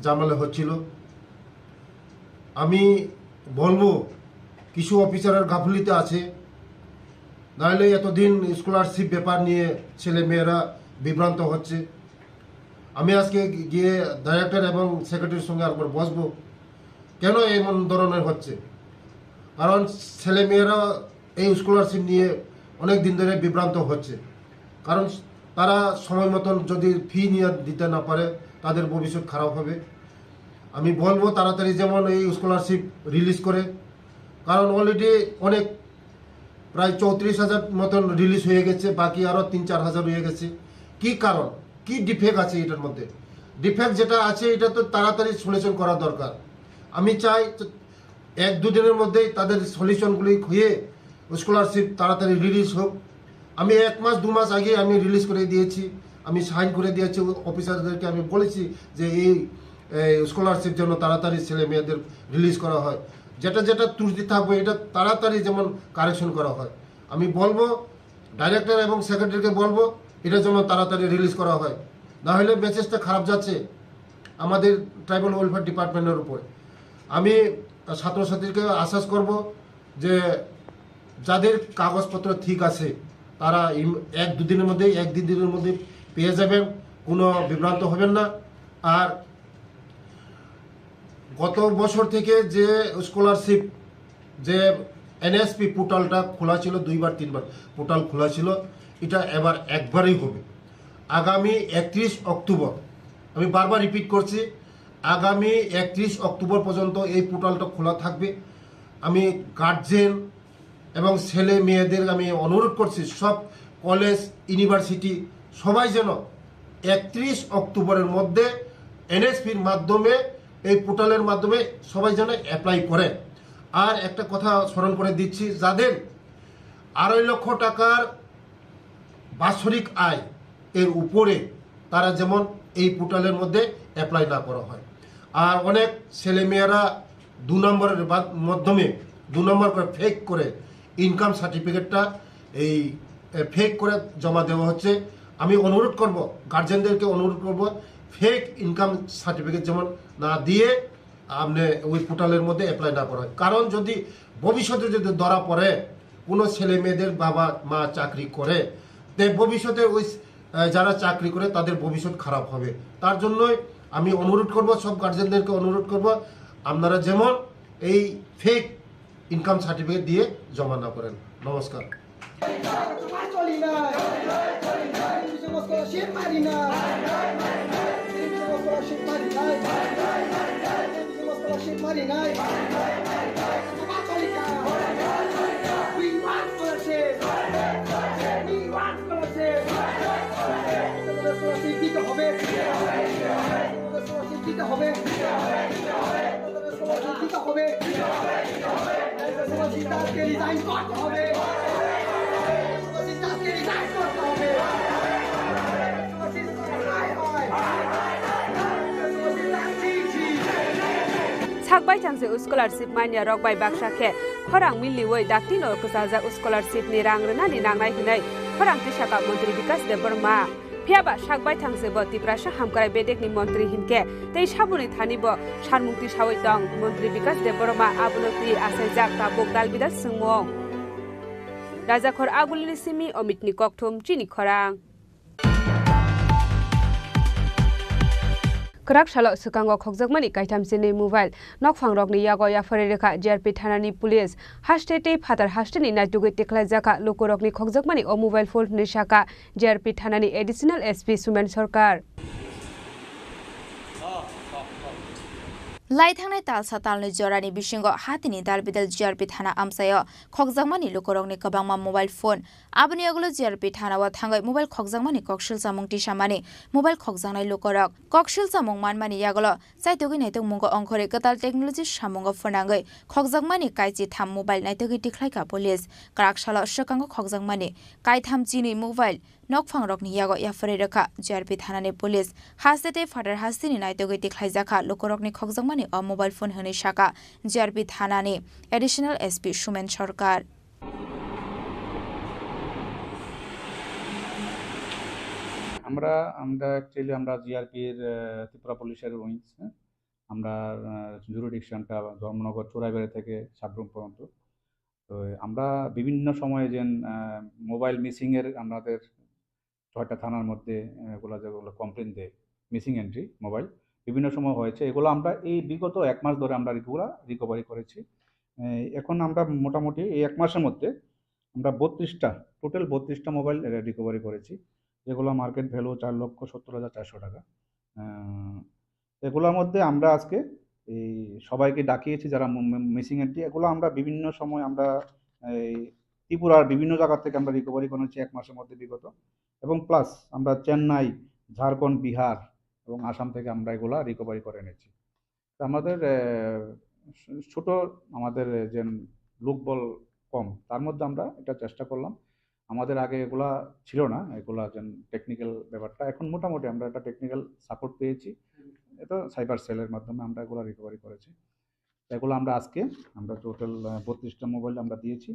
ঝামেলা হচ্ছিল। আমি বলবো কিছু অফিসারের গাফিলতি আছে, নাহলে এতদিন স্কলারশিপ ব্যাপার নিয়ে ছেলে মেয়েরা বিভ্রান্ত হচ্ছে। আমি আজকে গিয়ে ডাইরেক্টর এবং সেক্রেটারির সঙ্গে একবার বসবো, কেন এমন ধরনের হচ্ছে। কারণ ছেলে মেয়েরা এই স্কলারশিপ নিয়ে অনেক দিন ধরে বিভ্রান্ত হচ্ছে, কারণ তারা সময় মতন যদি ফি নিয়ে দিতে না পারে তাদের ভবিষ্যৎ খারাপ হবে। আমি বলবো তাড়াতাড়ি যেমন এই স্কলারশিপ রিলিজ করে, কারণ অলরেডি অনেক প্রায় 34,000 মতন রিলিজ হয়ে গেছে, বাকি আরও 3-4 হাজার হয়ে গেছে। কি কারণ, কি ডিফেক্ট আছে এটার মধ্যে? ডিফেক্ট যেটা আছে এটা তো তাড়াতাড়ি সলিউশন করা দরকার। আমি চাই 1-2 দিনের মধ্যেই তাদের সলিউশনগুলি হয়ে স্কলারশিপ তাড়াতাড়ি রিলিজ হোক। আমি 1 মাস 2 মাস আগে আমি রিলিজ করে দিয়েছি, আমি সাইন করে দিয়েছি অফিসারদেরকে। আমি বলেছি যে এই স্কলারশিপ যেন তাড়াতাড়ি ছেলে মেয়েদের রিলিজ করা হয়, যেটা যেটা ত্রুটি থাকবে এটা তাড়াতাড়ি যেমন কারেকশন করা হয়। আমি বলবো ডাইরেক্টর এবং সেক্রেটারিকে বলবো এটা যেন তাড়াতাড়ি রিলিজ করা হয়, না হলে মেসেজটা খারাপ যাচ্ছে আমাদের ট্রাইবাল ওয়েলফেয়ার ডিপার্টমেন্টের উপরে। আমি ছাত্রছাত্রীকে আশ্বাস করব যে যাদের কাগজপত্র ঠিক আছে তারা 1-2 দিনের মধ্যে 1-2 দিনের মধ্যে পেয়ে যাবেন, কোনো বিভ্রান্ত হবেন না। আর গত বছর থেকে যে স্কলারশিপ যে এনএসপি পোর্টালটা খোলা ছিল, 2-3বার পোর্টাল খোলা ছিল, এটা এবার একবারই হবে। আগামী 31 অক্টোবর, আমি বারবার রিপিট করছি, আগামী 31 অক্টোবর পর্যন্ত এই পোর্টালটা খোলা থাকবে। আমি গার্জেন এবং ছেলে মেয়েদের আমি অনুরোধ করছি, সব কলেজ ইউনিভার্সিটি সবাই যেন 31 অক্টোবরের মধ্যে এনএসপির মাধ্যমে এই পোর্টালের মাধ্যমে সবাই যেন অ্যাপ্লাই করে। আর একটা কথা স্মরণ করে দিচ্ছি, যাদের 2.5 লক্ষ টাকার বাৎসরিক আয় এর উপরে তারা যেমন এই পোর্টালের মধ্যে অ্যাপ্লাই না করা হয়। আর অনেক ছেলেমেয়েরা 2 নম্বরের মাধ্যমে 2 নম্বর করে ফেক করে ইনকাম সার্টিফিকেটটা এই ফেক করে জমা দেওয়া হচ্ছে। আমি অনুরোধ করব, গার্জেনদেরকে অনুরোধ করব, ফেক ইনকাম সার্টিফিকেট যেমন না দিয়ে আপনি ওই পোর্টালের মধ্যে অ্যাপ্লাই না করা হয়। কারণ যদি ভবিষ্যতে যদি ধরা পড়ে কোনো ছেলে মেয়েদের বাবা মা চাকরি করে, তাই ভবিষ্যতে ওই যারা চাকরি করে তাদের ভবিষ্যৎ খারাপ হবে। তার জন্যই আমি অনুরোধ করব, সব গার্জেনদেরকে অনুরোধ করব, আপনারা যেমন এই ফেক ইনকাম সার্টিফিকেট দিয়ে জমা না করেন। নমস্কার। Sakbai changse scholarship mania rokbai baksakhe khorang miliwoi dakti nor kusaja scholarship ni rang rena ni nangnai hinai khorang tisaka mantri bikas deborma phiaba sakbai changse bo tiprasha hamkarai bedek ni mantri hinke tei sabuni thani bo sarmukti sawai tong mantri bikas deborma abuloti asaijak ta bokdal bidar sungmong Rajakhor agulini simi omitni kokthum Chini Khorang Krak shalo sukango khokjakmani kaitamsini mobile nokphangrokni yago yafare rekha JRP thanani police hastete phatar hasteni naitugui teklajaka lokorokni khokjakmani o mobile phone ni shaka JRP thanani additional SP Sumen Sarkar Laithangnai talsa talni jorani bisingo hatini dalbidal JRP thana amsayo khokjakmani lokorokni kabangma mobile phone aboni agulo JRP thana wa thangai mobile khokjakmani kokshil samung tisamani mobile khokjaknai lokorok kokshil samung manmani yagulo saitogi naitok mungo ongkhore katal technology samungo phonangai khokjakmani kaichi tham mobile naitogi tikhlaika police krakshala shakango khokjakmani kaitham chini mobile nokphangrokni yago yafare rekha JRP thanani police hastete phatar hastini naitogi tikhlaijaka lokorokni khokjakmani o mobile phone hone shaka JRP thanani additional SP Sumen Sarkar আমরা actually আমরা GRP এর ত্রিপুরা পুলিশের wings আমরা জুরিডিকশনটা ধর্মনগর চোরাইবাড়ি থেকে সাবরুম পর্যন্ত তো আমরা বিভিন্ন সময়ে যে মোবাইল মিসিং এর আমাদের 6টা থানার মধ্যে এগুলো যেগুলো কমপ্লেন দেয় মিসিং এন্ট্রি মোবাইল বিভিন্ন সময় হয়েছে এগুলো আমরা এই বিগত 1 মাস ধরে আমরা রিকভারি করেছি এখন আমরা মোটামুটি এই 1 মাসের মধ্যে আমরা 32টা টোটাল 32টা মোবাইল রিকভারি করেছি যেগুলো মার্কেট ভ্যালু 4,70,400 টাকা এগুলোর মধ্যে আমরা আজকে এই সবাইকে ডাকিয়েছি যারা মিসিং এন্ট্রি এগুলো আমরা বিভিন্ন সময় আমরা এই ত্রিপুরার বিভিন্ন জায়গা থেকে আমরা রিকভারি করেছি 1 মাসের মধ্যে বিগত এবং প্লাস আমরা চেন্নাই ঝাড়খণ্ড বিহার এবং আসাম থেকে আমরা এগুলো রিকভারি করে এনেছি আমাদের ছোট আমাদের যে লোকবল কম তার মধ্যে আমরা এটা চেষ্টা করলাম আমাদের আগে এগুলা ছিল না এগুলা যেন টেকনিক্যাল ব্যাপারটা এখন মোটামুটি আমরা একটা টেকনিক্যাল সাপোর্ট পেয়েছি এটা সাইবার সেলের মাধ্যমে আমরা এগুলো রিকভারি করেছি এগুলো আমরা আজকে আমরা টোটাল 32টা মোবাইল আমরা দিয়েছি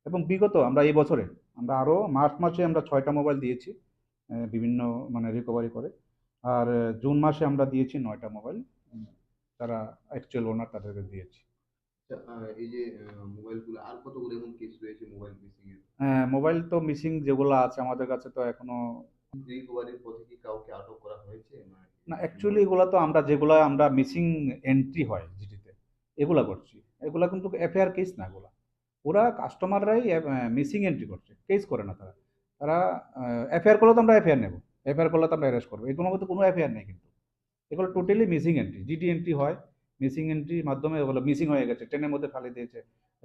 এবং বিগত আমরা এই বছরে আমরা আরও মার্চ মাসে আমরা 6টা মোবাইল দিয়েছি বিভিন্ন মানে রিকভারি করে আর জুন মাসে আমরা দিয়েছি 9টা মোবাইল যারা অ্যাকচুয়াল ওনার তাদেরকে দিয়েছি এই যে মোবাইলগুলো আর কতগুলো এমন কেস রয়েছে মোবাইল মিসিং এর মোবাইল তো মিসিং যেগুলো আছে আমাদের কাছে তো এখনো রিকভারির পথে কি কাউকে আটক করা হয়েছে না অ্যাকচুয়ালি এগুলো তো আমরা যেগুলো আমরা মিসিং এন্ট্রি হয় জিডিতে এগুলা করছি এগুলা কিন্তু এফআইআর কেস না এগুলা ওরা কাস্টমাররাই মিসিং এন্ট্রি করছে কেস করে না তারা তারা এফআইআর করলে তো আমরা এফআইআর নেব এফআইআর করলে তো আমরা অ্যারেস্ট করবো এগুলোর মধ্যে কোনো এফআইআর নেই কিন্তু এগুলো totally missing entry GD entry হয় মিসিং এন্ট্রির মাধ্যমে এগুলো মিসিং হয়ে গেছে ট্রেনের মধ্যে ফালি দিয়েছে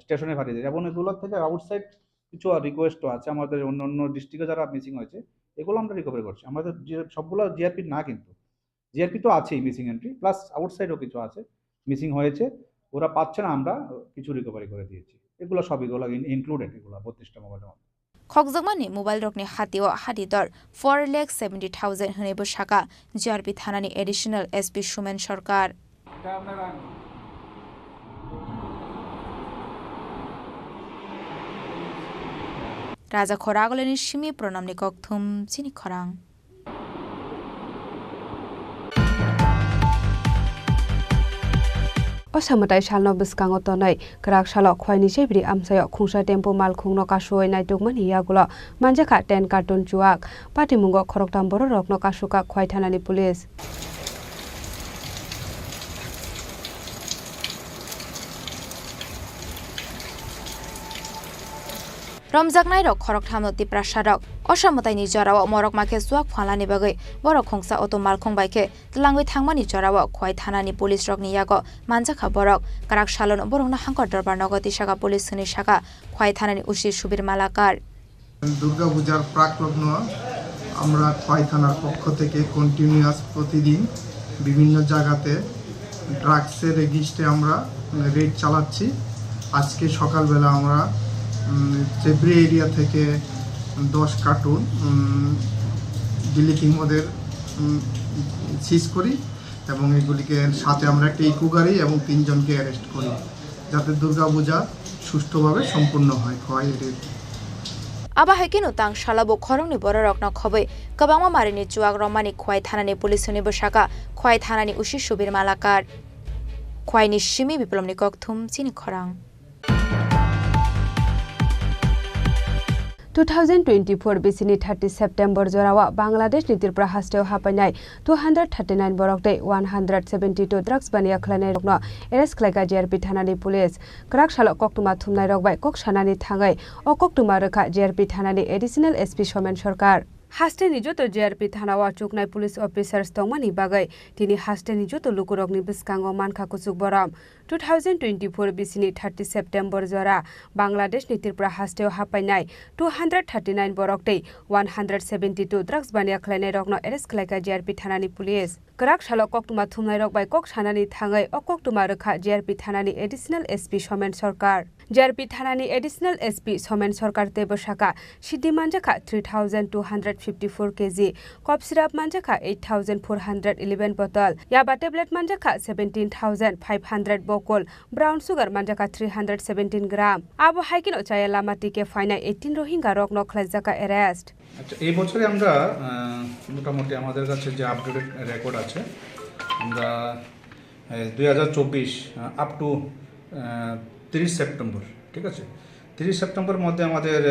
স্টেশনে ফালি দিয়েছে এবং এগুলোর থেকে আউটসাইড কিছু রিকোয়েস্টও আছে আমাদের অন্য অন্য ডিস্ট্রিক্টে যারা মিসিং হয়েছে এগুলো আমরা রিকভারি করছি আমাদের যে সবগুলো জিআরপি না কিন্তু জিআরপি তো আছেই মিসিং এন্ট্রি প্লাস আউটসাইডও কিছু আছে মিসিং হয়েছে ওরা পাচ্ছে না আমরা কিছু রিকভারি করে দিয়েছি এগুলো সবইগুলো ইনক্লুডেড, এগুলো 32টা মোবাইলের মধ্যে। খকজাকমানি মোবাইল রকনি হাতিও হাতিদর 4,70,000 হনেবো সাকা জিআরপি থানানি এডিশনাল এসপি সুমেন সরকার। রাজা খরাগলেনি সিমি প্রণামনি ককথুম চিনি খরাং। असामताय सालनो बिस्कांगो तनै क्राक सालो खयनि सेब्रि आमसायो खुंसा टेम्पो माल खुंनो कासुय नायटुकमानि यागुलो मानजाखा 10 कार्टुन जुआक पाटिमुंगो खरकटाम बर रकनो कासुका खय थानानि पुलिस। रमजाकनाय रक खरक थामनो तिप्रा सारक असामतायनि जराव मरक माखे सुआक फालानि बागै बर खोंसा अटो मालखं बाइके तलांगै थांमानि जराव खय थानानि पुलिस रकनि यागो मानजाखा बरक क्राक सालन बरंना हांकर दरबार नगति शाखा पुलिस सनि शाखा खय थानानि उसि सुबिर मालाकार। দুর্গা পূজার প্রাক লগ্ন আমরা খয় থানার পক্ষ থেকে কন্টিনিউয়াস প্রতিদিন বিভিন্ন জায়গাতে ড্রাগসের এগেইনস্টে আমরা রেড চালাচ্ছি। আজকে সকালবেলা আমরা চেবরি এরিয়া থেকে 10 কার্টুন ডিলিকিং মদের সিজ করি এবং এগুলিকে সাথে আমরা একটা ইকো গাড়ি এবং 3 জনকে অ্যারেস্ট করি যাতে দুর্গাপূজা সুষ্ঠুভাবে সম্পূর্ণ হয়। খয় রেড आबा हेकिनो तां शालाबो खरंनि बर रकना खबै कबांमा मारिनि जुआक रमानि खय थानानि पुलिसनि बसाका खय थानानि उसि सुबिर मालाकार खयनि सिमी बिप्लबनि ककथुम चिनि खरां। 2024 बिसिनि 30 सेप्टेम्बर जरावा बांग्लादेश त्रिपुरा हास्टेव हापायनाय 239 बरकदै 172 ड्राग्स बानिया खलायनाय रकनो एरेस्ट खलायगा जिआरपि थानानि पुलिस क्राक सालो कक्टुमा थुमनाय रकबाय कक सानानि थाङै अ कक्टुमा रोखा जिआरपि थानानि एडिशनल एसपि सोमेन सरकार। हास्टेनि जतो जिआरपि थानावा चुकनाय पुलिस अफिसार्स दंमानि बागै तिनि हास्टेनि जतो लुकुरकनि बिस्कांगो मानखा कुसुक बरम 2024 बिसिनि 30 सेप्टेम्बर जरा बांग्लादेशनि त्रिपुरा हास्टेव हापायनाय 239 बरकदै 172 ड्राग्स बानिया खलायनाय रकनो एरेस्ट खलायगा जिआरपि थानानि पुलिस क्राक सालो कक्टुमा थुमनाय रकबाय कक सानानि थाङै अ कक्टुमा रोखा जिआरपि थानानि एडिशनल एसपि सोमेन सरकार। जिआरपि थानानि एडिशनल एसपि सोमेन सरकार तेबो शाखा सिद्धि मानजाखा 3254 केजी कप सिराप मानजाखा 8411 बोतल याबा टेब्लेट मानजाखा 17500 बोकल ब्राउन सुगार मानजाखा 317 ग्राम आबो हाइकिनो चाया लामा टिके फाइनाय 18 रोहिंगा रकनो खलायजाका अरेस्ट। আচ্ছা, এই বছরে আমরা মোটামুটি আমাদের কাছে যে আপডেটেড রেকর্ড আছে আমরা 2024 আপ টু 30 সেপ্টেম্বর, ঠিক আছে, 30 সেপ্টেম্বরের মধ্যে আমাদের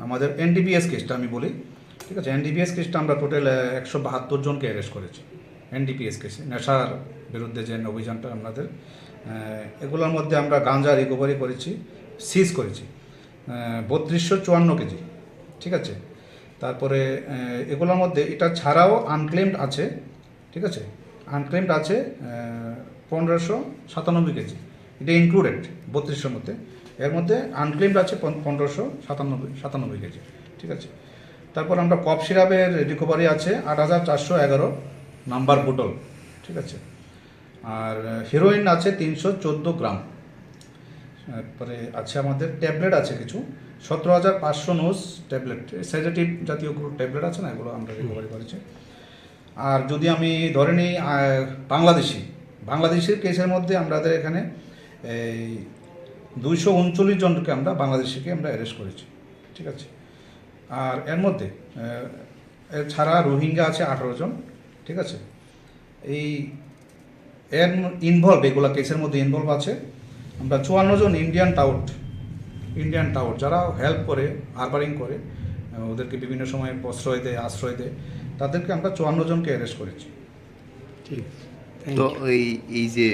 আমাদের এনডিপিএস কেসটা আমি বলি, ঠিক আছে, এনডিপিএস কেসটা আমরা টোটাল 172 জনকে অ্যারেস্ট করেছি। এনডিপিএস কেসে নেশার বিরুদ্ধে যে অভিযানটা আমাদের এগুলোর মধ্যে আমরা গাঁজা রিকভারি করেছি, সিজ করেছি 3254 কেজি, ঠিক আছে। তারপরে এগুলোর মধ্যে এটা ছাড়াও আনক্লেমড আছে, ঠিক আছে, আনক্লেমড আছে 1597 কেজি, এটা ইনক্লুডেড 3200 মধ্যে, এর মধ্যে আনক্লেমড আছে 1597 কেজি, ঠিক আছে। তারপর আমরা কফ সিরাপের রিকভারি আছে 8411 নাম্বার বোতল, ঠিক আছে, আর হিরোইন আছে 314 গ্রাম। তারপরে আছে আমাদের ট্যাবলেট আছে কিছু 17500 নোজ ট্যাবলেট, সেডেটিভ জাতীয় ট্যাবলেট আছে না, এগুলো আমরা রিকভারি করেছি। আর যদি আমি ধরে নিই বাংলাদেশের কেসের মধ্যে আমাদের এখানে এই 239 জনকে আমরা বাংলাদেশিকে আমরা অ্যারেস্ট করেছি, ঠিক আছে। আর এর মধ্যে এছাড়া রোহিঙ্গা আছে 18 জন, ঠিক আছে। এই এর ইনভলভ এগুলো কেসের মধ্যে ইনভলভ আছে আমরা 54 জন ইন্ডিয়ান টাউট যারা হেল্প করে, হারবারিং করে, ওদেরকে বিভিন্ন সময় আশ্রয় দেয়, তাদেরকে আমরা 54 জনকে অ্যারেস্ট করেছি। ঠিক, তো এই যে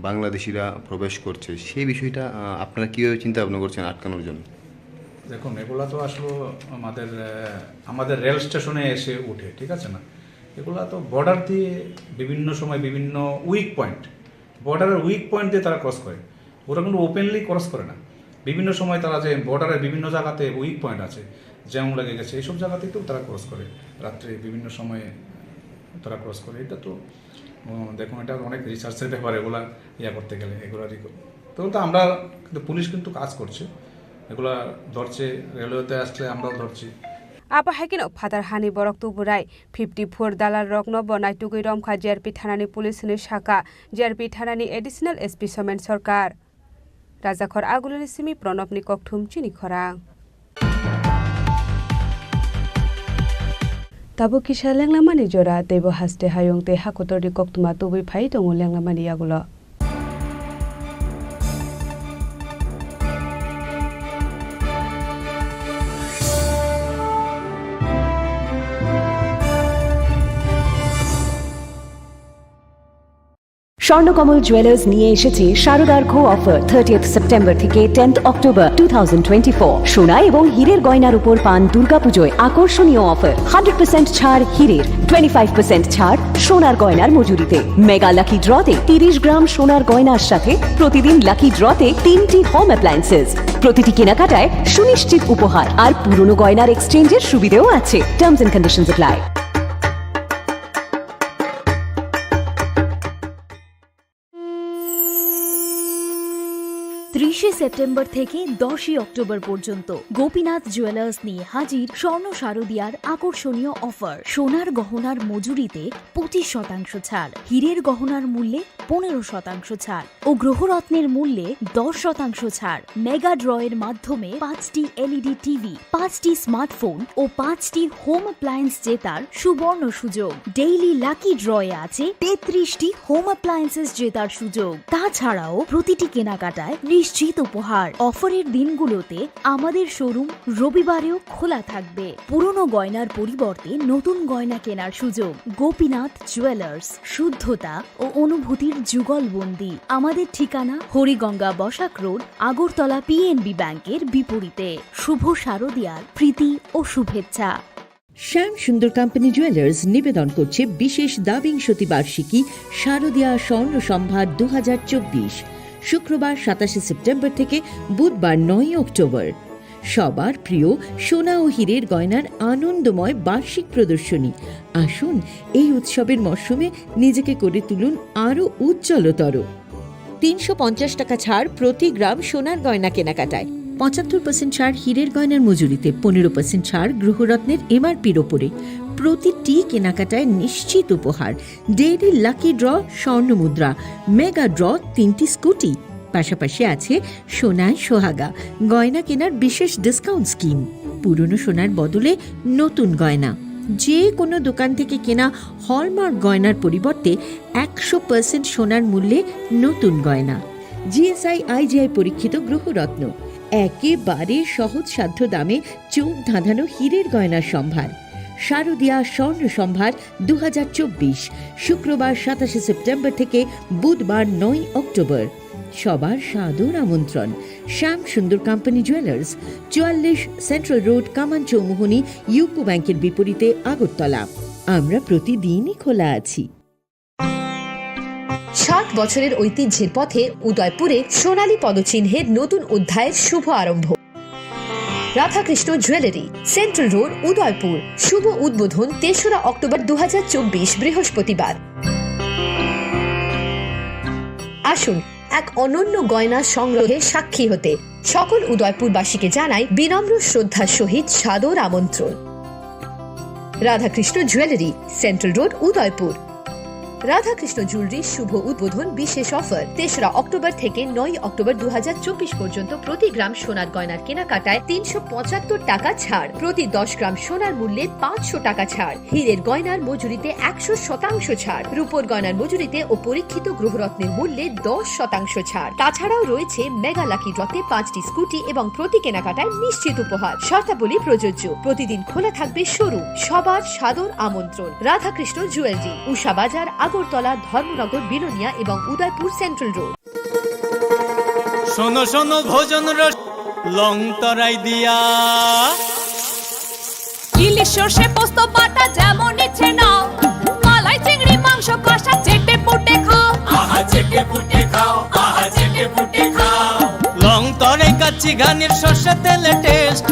বাংলাদেশিরা প্রবেশ করছে সেই বিষয়টা আপনারা কীভাবে চিন্তা ভাবনা করছেন আটকানোর জন্য? দেখুন, এগুলা তো আসলে আমাদের রেল স্টেশনে এসে উঠে, ঠিক আছে না, এগুলা তো বর্ডার দিয়ে বিভিন্ন সময় বিভিন্ন বর্ডারের উইক পয়েন্ট দিয়ে তারা ক্রস করে, ওরা কিন্তু ওপেনলি ক্রস করে না। বিভিন্ন সময় তারা যে বর্ডারের বিভিন্ন জায়গাতে উইক পয়েন্ট আছে, জ্যাম লেগে গেছে, এইসব জায়গাতেই তো তারা ক্রস করে, রাত্রে বিভিন্ন সময়ে তারা ক্রস করে। এটা তো দেখুন এটা অনেক রিসার্চের ব্যাপার, এগুলা করতে গেলে এগুলারই তো আমরা কিন্তু পুলিশ কিন্তু কাজ করছে, এগুলা ধরছে, রেলওয়েতে আসলে আমরাও ধরছি। আবা হাইকিনক ফাদার হানি বরক তুবুরাই 54 দালাল রকন বনাই টুকুই রমখা জিআরপি থানানি পুলিশनि শাখা জিআরপি থানাनि एडिशनल एसपी समेन सरकार राजाखर आगुलनि सिमी प्रणबनि ककथुम चिनी खरां ताबो किसा लेंलामानि जरा देबो हास्ते हायं ते हाकोतरनि ककथुमा तुबै फाइ दङ लेंलामानि आगुल স্বর্ণকমল জুয়েলার্স নিয়ে এসেছে শারদার্ঘ অফার 30th সেপ্টেম্বর থেকে 10th অক্টোবর 2024। সোনা এবং হীরের গয়নার উপর পান দুর্গাপুজোয় আকর্ষণীয় অফার, 100% ছাড় হীরের, 25% ছাড় সোনার গয়নার মজুরিতে। মেগা লাকি ড্রতে 30 গ্রাম সোনার গয়নার সাথে প্রতিদিন লাকি ড্রতে 3টি হোম অ্যাপ্লায়েন্সেস। প্রতিটি কেনাকাটায় সুনিশ্চিত উপহার আর পুরনো গয়নার এক্সচেঞ্জের সুবিধাও আছে। Terms and conditions apply. 30 September থেকে 10 অক্টোবর পর্যন্ত গোপীনাথ জুয়েলার্স নিয়ে হাজির স্বর্ণ শারদিয়ার আকর্ষণীয় অফার। সোনার গহনার মজুরিতে 25% ছাড়, হীরের গহনার মূল্যে 15% ছাড় ও গ্রহরত্নের মূল্যে 10% ছাড়। মেগা ড্রয়ের মাধ্যমে 5টি এলইডি টিভি, 5টি স্মার্টফোন ও 5টি হোম অ্যাপ্লায়েন্স জেতার সুবর্ণ সুযোগ। ডেইলি লাকি ড্রয়ে আছে 33টি হোম অ্যাপ্লায়েন্সেস জেতার সুযোগ। তাছাড়াও প্রতিটি কেনাকাটায় নিশ্চিত উপহার। অফারের দিনগুলোতে আমাদের শোরুম রবিবারেও খোলা থাকবে। পুরনো গয়নার পরিবর্তে নতুন গয়না কেনার সুযোগ। গোপীনাথ জুয়েলার্স, শুদ্ধতা ও অনুভূতির যুগলবন্দি। আমাদের ঠিকানা হরিগঙ্গা বসাক রোড, আগরতলা পিএনবি ব্যাংকের বিপরীতে। শুভ শারদিয়ার প্রীতি ও শুভেচ্ছা। শ্যাম সুন্দর কোম্পানি জুয়েলার্স নিবেদন করছে বিশেষ দাবিংশতি বার্ষিকী শারদিয়া স্বর্ণ সম্ভার 2024, শুক্রবার 27 সেপ্টেম্বর থেকে বুধবার 9 অক্টোবর। সবার প্রিয় সোনা ও হীরের গয়নার আনন্দময় বার্ষিক প্রদর্শনী। আসুন এই উৎসবের মরশুমে নিজেকে করে তুলুন আরও উজ্জ্বলতর। 350 টাকা ছাড় প্রতি গ্রাম সোনার গয়না কেনাকাটায়, 75% ছাড় হীরের গয়নার মজুরিতে, 15% ছাড় গ্রহরত্নের এমআরপির ওপরে। প্রতিটি কেনাকাটায় নিশ্চিত উপহার। ডেইলি লাকি ড্র স্বর্ণ মুদ্রা, মেগা ড্র 3টি স্কুটি। পাশাপাশি আছে সোনায় সোহাগা গয়না কেনার বিশেষ ডিসকাউন্ট স্কিম। পুরনো সোনার বদলে নতুন গয়না। যে কোনো দোকান থেকে কেনা হলমার্ক গয়নার পরিবর্তে 100% সোনার মূল্যে নতুন গয়না। জিএসআই আইজিআই পরীক্ষিত গ্রহরত্ন, একেবারে সহজসাধ্য দামে চোখ ধাঁধানো হীরের গয়নার সম্ভার। শারদিয়া স্বর্ণ সম্ভার 2024, শুক্রবার 27 সেপ্টেম্বর থেকে বুধবার 9 অক্টোবর। সবার সাদর আমন্ত্রণ। শ্যাম সুন্দর কোম্পানি জুয়েলার্স, 44 সেন্ট্রাল রোড, কামান চৌমুহনী, ইউকো ব্যাংকের বিপরীতে, আগরতলা। আমরা প্রতিদিনই খোলা আছি। 60 বছরের ঐতিহ্যের পথে উদয়পুরে সোনালী পদচিহ্নের নতুন অধ্যায়ের শুভ আরম্ভ। Radhakrishna jewellery, central road, Udaipur. শুভ উদ্বোধন 3রা অক্টোবর 2024 বৃহস্পতিবার। আসুন এক অনন্য গয়না সংগ্রহের সাক্ষী হতে। সকল উদয়পুরবাসীকে জানাই বিনম্র শ্রদ্ধার সহিত সাদর আমন্ত্রণ। Radhakrishna jewellery, central road, Udaipur. Radhakrishna জুয়েলারির শুভ উদ্বোধন বিশেষ অফার 3রা অক্টোবর থেকে 9 অক্টোবর 2024 পর্যন্ত। প্রতি গ্রাম সোনার গয়নার কেনাকাটায় 375 টাকা ছাড়, প্রতি 10 গ্রাম সোনার মূল্যে 500 টাকা ছাড়, হীরের গয়নার মজুরিতে 100% ছাড়, রূপোর গয়নার মজুরিতে ও পরীক্ষিত গ্রহরত্নের মূল্যে 10% ছাড়। তাছাড়াও রয়েছে মেগা লাকি ড্রতে 5টি স্কুটি এবং প্রতি কেনাকাটায় নিশ্চিত উপহার। শর্তাবলী প্রযোজ্য। প্রতিদিন খোলা থাকবে শোরুম। সবার সাদর আমন্ত্রণ। রাধাকৃষ্ণ জুয়েলারি, উষা বাজার, আগরতলা, ধর্মনগর, বিলোনিয়া এবং উদয়পুর সেন্ট্রাল রোড। শোনো শোনো ভোজন রস লং তরাই দিয়া, ইলিশ সর্ষে পোস্ত বাটা যেমন ইচ্ছে নাও, মালাই চিংড়ি মাংস কষা চেটে পুটে খাও, আহা চেটে পুটে খাও, আহা চেটে পুটে খাও। লং তরাই কাচ্চি ঘানির সর্ষে তেলে টেস্ট,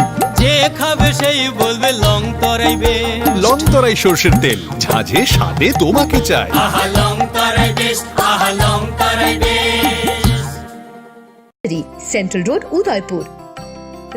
যে খাবে সেই বলবে লং তরাই বেশ লং তরাই সর্ষের তেল ঝাঁঝে স্বাদে তোমাকে চাই আহা লং তরাই বেশ আহা লং তরাই বেশ সেন্ট্রাল রোড উদয়পুর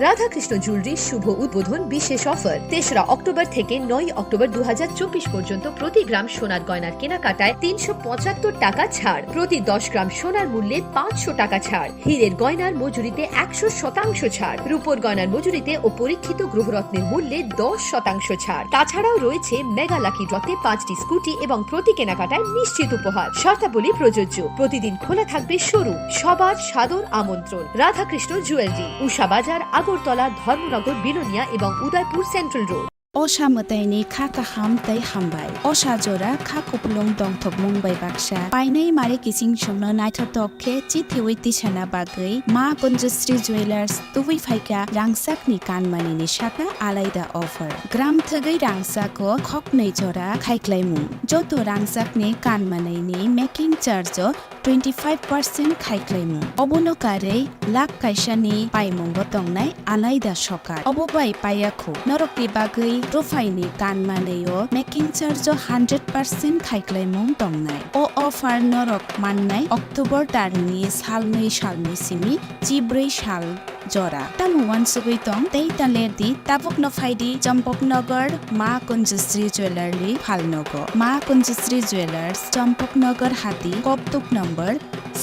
রাধাকৃষ্ণ জুয়েলারির শুভ উদ্বোধন বিশেষ অফার ৩রা অক্টোবর থেকে ৯ অক্টোবর ২০২৪ পর্যন্ত প্রতি গ্রাম সোনার গয়নার কেনাকাটায় ৩৭৫ টাকা ছাড়, প্রতি ১০ গ্রাম সোনার মূল্যে ৫০০ টাকা ছাড়, হীরের গয়নার মজুরিতে ১০০% ছাড়, রূপোর গয়নার মজুরিতে ও পরীক্ষিত গ্রহরত্নের মূল্যে ১০% ছাড়। তাছাড়াও রয়েছে মেগা লাকি ড্রতে 5টি স্কুটি এবং প্রতি কেনাকাটায় নিশ্চিত উপহার। শর্তাবলী প্রযোজ্য। প্রতিদিন খোলা থাকবে শোরুম। সবার সাদর আমন্ত্রণ। রাধাকৃষ্ণ জুয়েলারি, উষা বাজার, আগরতলা, ধর্মনগর, বিলোনিয়া এবং উদয়পুর সেন্ট্রাল রোড। असामताइनि खाका हामताइ हामबाय असाजरा खाकोपलुं दंथक मुंबाइ बाक्सा पाइनाइ मारे किसिं संनो नाइथाथखे चिथिवै तिसाना बागै मा पन्जश्री ज्वेलार्स तुबै फाइका रांसाकनि कानमानिनि साका आलायदा अफार ग्राम थगै रांसाको खकनै जरा खाइख्लाइमुं जत रांसाकनि कानमानिनि मेकिं चार्ज 25% खाइख्लाइमुं अबनकारै लाख काइसानि पाइमुंबो दंनाय आलायदा सकार अबबाय पायाखौ नरकनि बागै रफाइनि कानमानेयो मेकिं चार्ज 100% खाइख्लाइमुं दंनाय अ अफार नरक माननाय अक्टोबर दाननि सालनै सालनिसिमि 14 साल जरा तामुवान सुगै दं तै तालेरदि ताबुक नफाइदि चम्पकनगर मा कुञ्जश्री ज्वेलरी फालनगो मा कुञ्जश्री ज्वेलर्स चम्पकनगर हाती कपतुक नम्बर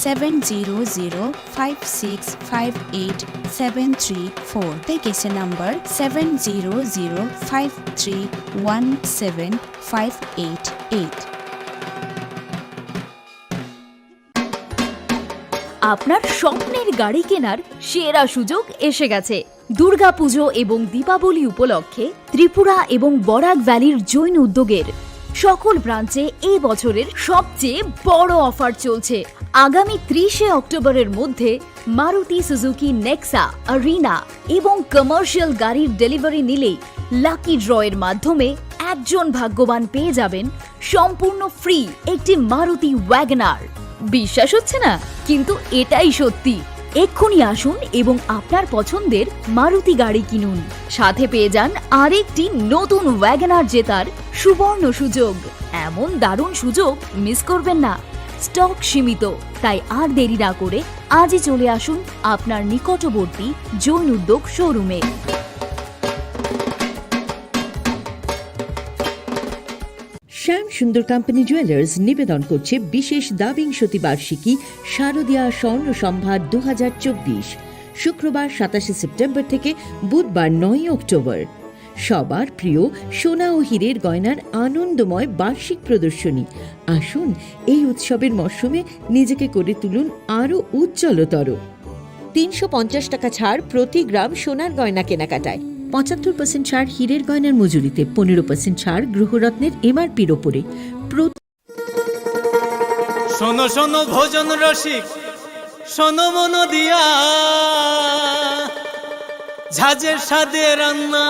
7005658734 तेकेसे नम्बर 7005317588। আপনার স্বপ্নের গাড়ি কেনার সেরা সুযোগ এসে গেছে। দুর্গাপুজো এবং দীপাবলি উপলক্ষে ত্রিপুরা এবং বরাক ভ্যালির জৈন উদ্যোগের সকল ব্রাঞ্চে এই বছরের সবচেয়ে বড় অফার চলছে। আগামী 30 অক্টোবরের মধ্যে মারুতি সুজুকি নেক্সা, আরিনা এবং কমার্শিয়াল গাড়ির ডেলিভারি নিলেই লাকি ড্রয়ের মাধ্যমে একজন ভাগ্যবান পেয়ে যাবেন সম্পূর্ণ ফ্রি একটি মারুতি ওয়াগনার। বিশ্বাস হচ্ছে না, কিন্তু এটাই সত্যি। এক্ষুনি আসুন এবং আপনার পছন্দের মারুতি গাড়ি কিনুন, সাথে পেয়ে যান আরেকটি নতুন ওয়াগনার জেতার সুবর্ণ সুযোগ। এমন দারুণ সুযোগ মিস করবেন না। স্টক সীমিত, তাই আর দেরি না করে আজই চলে আসুন আপনার নিকটবর্তী জৈন উদ্যোগ শোরুমে। শ্যাম সুন্দর কোম্পানি জুয়েলার্স নিবেদন করছে বিশেষ দাবিংশতি বার্ষিকী শারদীয়া স্বর্ণ সম্ভার 2024, শুক্রবার 27 সেপ্টেম্বর থেকে বুধবার 9 অক্টোবর। সবার প্রিয় সোনা ও হীরের গয়নার আনন্দময় বার্ষিক প্রদর্শনী। আসুন এই উৎসবের মরশুমে নিজেকে করে তুলুন আরও উজ্জ্বলতর। 350 টাকা ছাড় প্রতি গ্রাম সোনার গয়না কেনাকাটায়, 75% ছাড় হীরের গয়নার মজুরিতে, 15% ছাড় গ্রহরত্নের এমআরপির ওপরে। শোনো শোনো ভোজন রসিক, শোনো মন দিয়া, ঝাঁঝের স্বাদে রান্না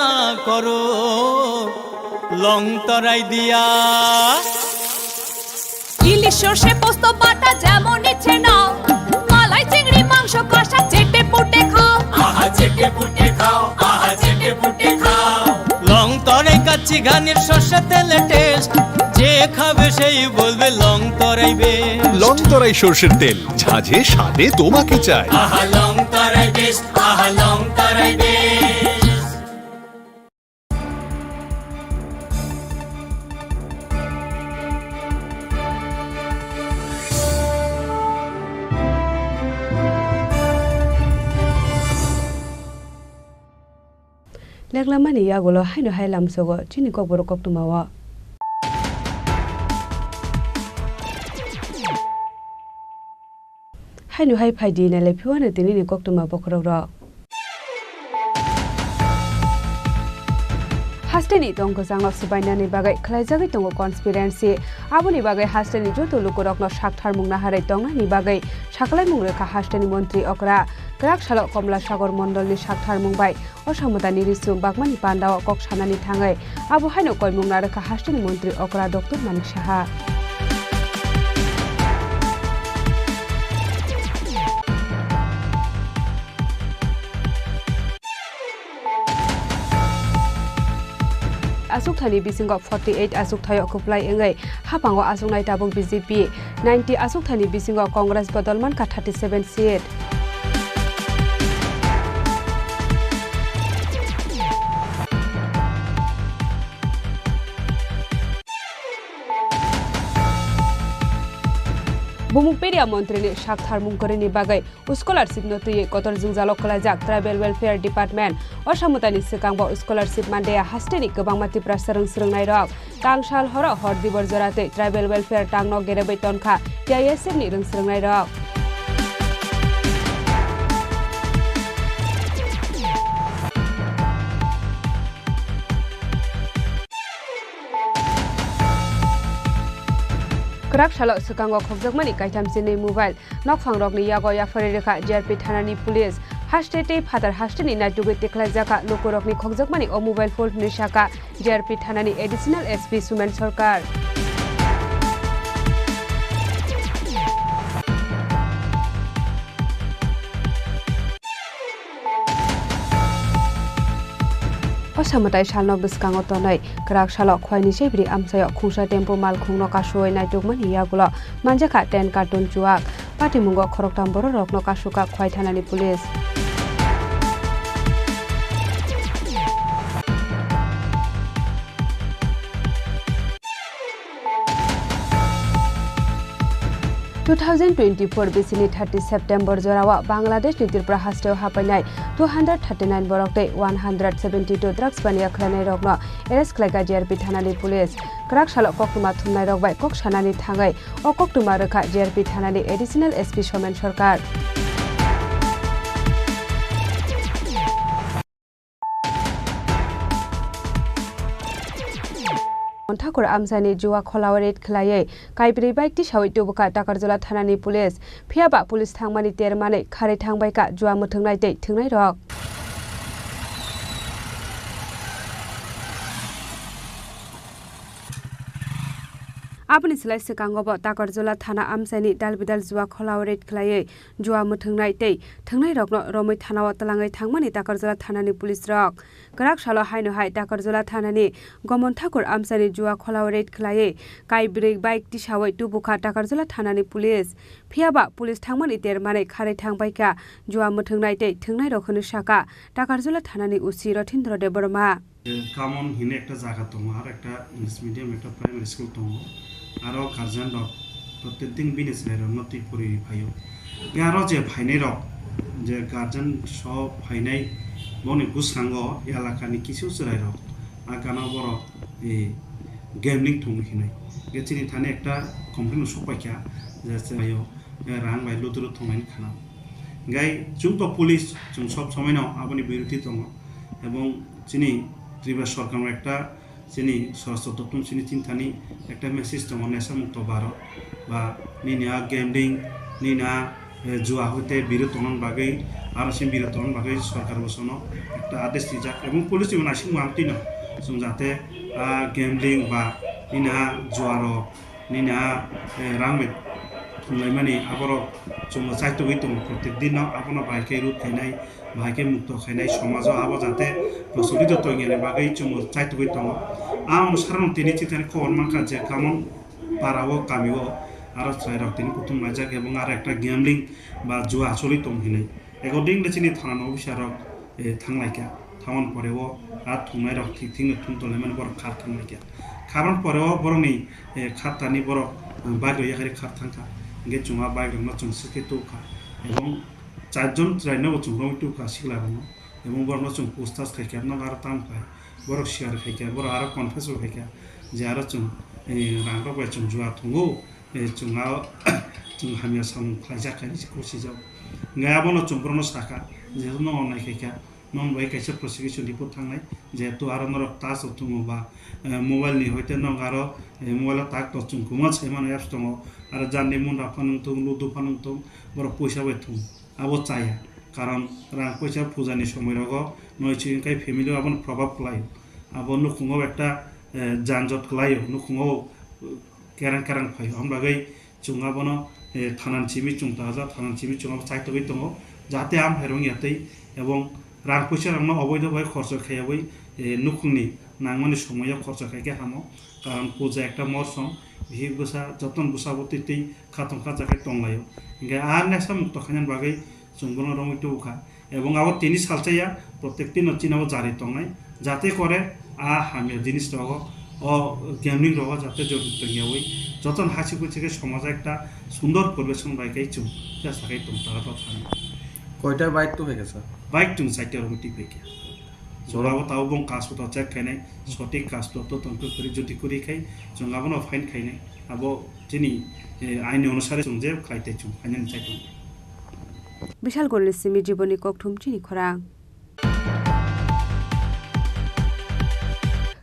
করো লং তরাই দিয়া। ইলিশ সর্ষে পোস্ত বাটা যেমন ইচ্ছে নাও, মালাই চিংড়ি মাংস কষা চেটে পুটে খাও, আহা চেটে পুটে খাও, আহা চেটে পুটে খাও। লং তরাই কাচ্চি ঘানির সর্ষে তেলে টেস্ট, যে খাবে সেই বলবে লং তরাই বেশ। লং তরাই সর্ষের তেল ঝাঁঝে স্বাদে তোমাকে চাই আহা লং তরাই বেশ, আহা লং তরাই বেশ। লেগলামানি ইয়াগুলো হাইনো হাইলাম সগো চিনি ককবরক কক্তমাওয়া হাইনো হাই ফাইদি নালে ফিওয়ানে তিনি কক্তমা বখরক हास्टेनि दंग जांग सिबायनानि बागै खलायजागै दंग कन्सपिरेन्सि आबुनि बागै हास्टेनि जत लुकरकनो साकथार मुंना हारै दंनानि बागै साकलाय मुंरेखा हास्टेनि मन्त्रि अकरा ग्राक साल कमला सागर मण्डलनि साकथार मुंबाय असामतानि रिसुम बागमानि पान्डाव कक सानानि थाङै आबु हाइनो कय मुंना रेखा हास्टेनि मन्त्रि अकरा doctor Manik Saha asuk thani bisingo 48 asuk thayo kuplai engai hapango asuk nai tabung BJP 90 asuk thani bisingo Congress bodolman ka 37 seat Bumukpedia Montri ni Shakthar Mungkore ni bagai scholarship no tuye kotor jungjalo kolajak Tribal Welfare Department osamutani sikangbo scholarship mandea hasteni gobangma tipra serang nai rok tangsal horo hor dibor jorate Tribal Welfare tangno gerebai tonkha TISM ni serang nai rok Krak shalok sukango khokjakmani kaitam chini mobile nokphang rokni yago yafari rekha JRP thanani police hastete phatar hasteni naitugui teklajaka lokorokni khokjakmani o mobile phone ni shaka JRP thanani additional SP Sumen Sarkar Osamutai salno biskango tonai krak salok khwaini sebri amsayo khungsa tempo mal khungno kasoi naitugmani yagulo manjaka 10 carton chuak patimungo khoroktam boro rokno kasuka khwai thanani police (2024) बिसिनी 30 September जोरावा बांग्लादेश नि त्रिपुरा हास्टेव हापाइनाय 239 बरकते 172 drugs बानिया खलानाय रगनो arrest खलायगा JRP थानानि पुलिस क्राक साल कक्टुमा थुमनाय रगबाय कक सानानि थांगाय अ कक्टुमा रखा JRP थानानि एडिशनल SP सोमेन सरकार ठाकुर आमसानि जुवा खलावरेट खलायै काइब्रै बाइक तिसावै टुबुका टाकारजला थानानि पुलिस फियाबा पुलिस थांमानि तेरमानै खारै थांबायका जुवा मोथोंनाय दै थोंनाय रक Apni selai sekangobo takarjola thana amsaini dalbidal juwa kholawaret khlaiye juwa muthungnai tei thungnai rokno romoi thanao talangai thangmani takarjola thanani police rok krak salo haino hai takarjola thanani gomon thakur amsaini juwa kholawaret khlaiye kaibrei bike tisawai tubukha takarjola thanani police phiaba police thangmani termanai kharai thangbaika juwa muthungnai tei thungnai rokhoni saka takarjola thanani usi Rothindra Deborma কামন হিনে একটা জায়গা তো আর একটা English medium একটা primary school তো আরো গার্জেন রক প্রত্যেকদিন বিনেস লের নতি পরি ভাইও আরো যে ভাইনাই রক যে গার্জেন সব ভাইনাই বনে গুসাঙ্গ এলাকানি কিছু চড়াই রক আর গানা বড় এই গেমলিং থং হিনাই গেছিনি থানে একটা কমপ্লেন সপাইকা যে ভাইও রাং ভাই লুতুরু থংনাইনি খানা গাই जों তো পুলিশ जों সব সময় নাও আপনি বিরোধী দङ এবং চিনি ত্রিপুরা সরকারের একটা চিনি সরস্বতম চিনি চিন্তানি একটা মেসেজ দङ নেশামুক্ত ভারত বা নিনা গেমলিং নিনা জুয়া হইতে বিরতন বাগৈ আর সিম বিরতন বাগৈ সরকার বসন একটা আদেশ দিজাক এবং পুলিশ জীবন আসি মামতি না जों যাতে গেমলিং বা নিনা জুয়ার নিনা রাংবে थुंलायमानि आबरो जों चाइतोगै दङ प्रत्येक दिन आपनो बाइके रुट खायनाय बाइके मुक्त खायनाय समाज आबो जाते प्रचलित तंगेने बागै जों चाइतोगै दङ आ अनुसारन तिनि चितानि खबर मानका जे कामन पारावो कामिवो आरो साइरक तिनि कुतुम माजाक এবং আর একটা গেমলিং বা জুয়া চলি দं हिनाय एकर्डिं लेचिनि थानानो बिसारक थांलायका थावन परेव आ थुंनाय रक थिंनो थुंतलायमानि बर खार थांलायका खारन परेव बरनि खातानि बर बागै याखारि खार थांका गे चुङा बाइक रंना चुङ सके टुका এবং চারজন ট্রেনে চুং রং টুকা শিখলা রং এবং বড় চুং পোস্টাস খাইকা না আর তাম খাই বড় শেয়ার খাইকা বড় আর কনফেস খাইকা যে আর চুং রাং রবাই চুং জুয়া থুঙ্গো চুঙা চুং হামিয়া সাম খাইজা খাইনি কোশি যাও গায়াবনো চুং বড় সাকা যে ন অনাই খাইকা নন বাই কাইছে প্রসিকিউশন রিপোর্ট থাংনাই যেহেতু আর নরক তাস অথুমো বা মোবাইল নি হইতে নং আর মোবাইল তাক তো চুং কুমা ছাইমান অ্যাপস দङ আর জাননি মুন্ডা ফানুং লুদু ফানুং বড় পয়সা বাইথুম আবো চাইয়া কারণ রাং পয়সা পূজানি সময় রগ নয়চিকাই ফ্যামিলি আবন প্রভাব লাই আবো নুকুঙাও একটা যানজট লাই নুকুঙাও কেরাং কেরাং ফাই আমরাগৈ চুঙাবনো থানান চিমি চুং তাজা থানান চিমি চুঙাবো চাইতগৈ দङ যাতে আম হেরং ইয়াতেই এবং রাং পয়সা রাংনো অবৈধভাবে খরচ খাইয়াবই নুকুলনি নাংমানি সময়ও খরচ খাইকে হামো কারণ পূজা একটা মরসম বিহি গোসা যতন গোসাবতীতেই খাতম খাজাখাই টংলাयो ইংগে আর নেক্সট মুক্ত খাইনান বাগै জঙ্গল রমিত উখা এবং আবার তিনি সালচাইয়া প্রত্যেকটি নচিনাও জারি টংনাই যাতে করে হামিয়া জিনিস রহ ও গেমিং রহ যাতে জড়িত গিয়াবই যতন হাসি খুশিকে সমাজে একটা সুন্দর পরিবেশন বাইকাই চুম চেষ্টাকাই টং তারা কথা কয়টার বাইক তো হয়ে গেছে বাইক টুং সাইটে রমিটি পেকে জোড়াবো তাও বং কাজ তো চেক খাইনাই সঠিক কাজ তো তদন্ত করে যদি করি খাই জঙ্গাবো ফাইন খাইনাই আবো যিনি আইন অনুসারে চুং যে খাইতে চুং আইন চাইতো বিশাল গণেশ সিমি জীবনী ককঠুম চিনি খরাং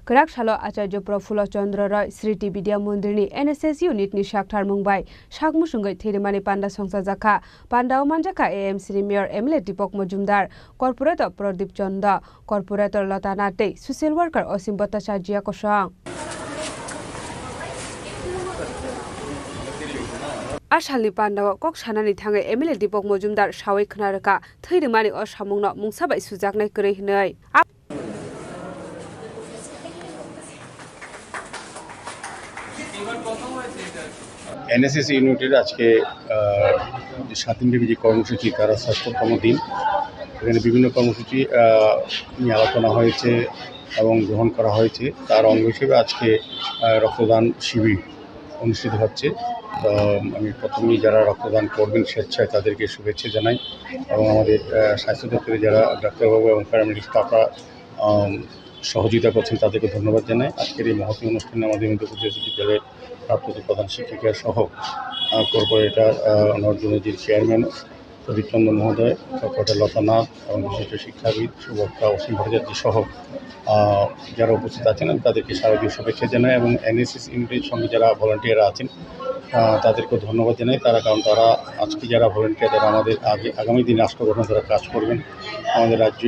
করাক সালো আচার্য প্রফুল্ল চন্দ্র রয় স্মৃতি বিদ্যা মন্দিরনি এনএসএস ইউনিটনি সাকথার মুংবাই সাকমুসুঙ্গৈ থিরিমানি পান্ডা সংসার জাখা পান্ডাও মানজাখা AMC mayor MLA Dipak Majumdar corporator Pradip Chanda corporator Lata নাতে সোশ্যাল ওয়ার্কার অসীম ভট্টাচার্য কসং আসালনি পান্ডাও কক সানানি থাঙে এমএলএ দীপক মজুমদার সাওয়াই খনারকা থৈরিমানি অসামুংনো মুংসাবাই সুজাকনাই কरै হनै এনএসএস ইউনিটের আজকে স্বাধীনদেবী যে কর্মসূচি তার ৬০তম দিন এখানে বিভিন্ন কর্মসূচি নিয়ে আলোচনা হয়েছে এবং গ্রহণ করা হয়েছে তার অঙ্গ হিসেবে আজকে রক্তদান শিবির অনুষ্ঠিত হচ্ছে আমি প্রথমেই যারা রক্তদান করবেন স্বেচ্ছায় তাদেরকে শুভেচ্ছা জানাই এবং আমাদের স্বাস্থ্য দপ্তরে যারা ডাক্তারবাবু এবং প্যারামেডিক স্টাফরা সহযোগিতা করছেন তাদেরকে ধন্যবাদ জানাই আজকের এই মহতী অনুষ্ঠানে আমাদের মধ্যপ্রদেশ বিদ্যালয়ের প্রাপ্ত প্রধান শিক্ষিকা সহ কর্পোরেটর নর্দনজির চেয়ারম্যান প্রদীপ চন্দ্র মহোদয় কর্পোরেটর লতানাথ এবং বিশিষ্ট শিক্ষাবিদ সুবক্তা অসীম ভট্টাচার্য সহ যারা উপস্থিত আছেন আমি তাদেরকে শারদীয় শুভেচ্ছা জানাই এবং এনএসএস ইউনিটের সঙ্গে যারা ভলান্টিয়াররা আছেন তাদেরকেও ধন্যবাদ জানাই কারণ তারা আজকে যারা ভলান্টিয়ার তারা আমাদের আগামী দিনে রাষ্ট্র গঠনে তারা কাজ করবেন আমাদের রাজ্য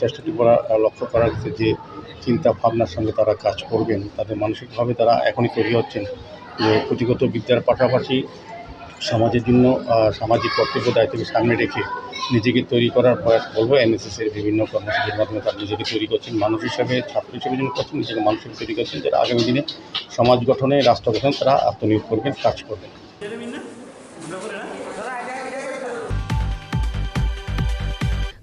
চেষ্টাটি করা লক্ষ্য করা গেছে যে চিন্তা ভাবনার সঙ্গে তারা কাজ করবেন তাদের মানসিকভাবে তারা এখনই তৈরি হচ্ছেন যে পুঁথিগত বিদ্যার পাশাপাশি সমাজের জন্য সামাজিক কর্তব্য দায়িত্বকে সামনে রেখে নিজেকে তৈরি করার প্রয়াস করবো এনএসএসের বিভিন্ন কর্মসূচির মাধ্যমে তারা নিজেকে তৈরি করছেন মানুষ হিসাবে ছাত্র হিসেবে যিনি করছেন নিজেকে মানুষ হিসেবে তৈরি করছেন যারা আগামী দিনে সমাজ গঠনে রাষ্ট্র গঠনে তারা আত্মনিয়োগ করবেন কাজ করবেন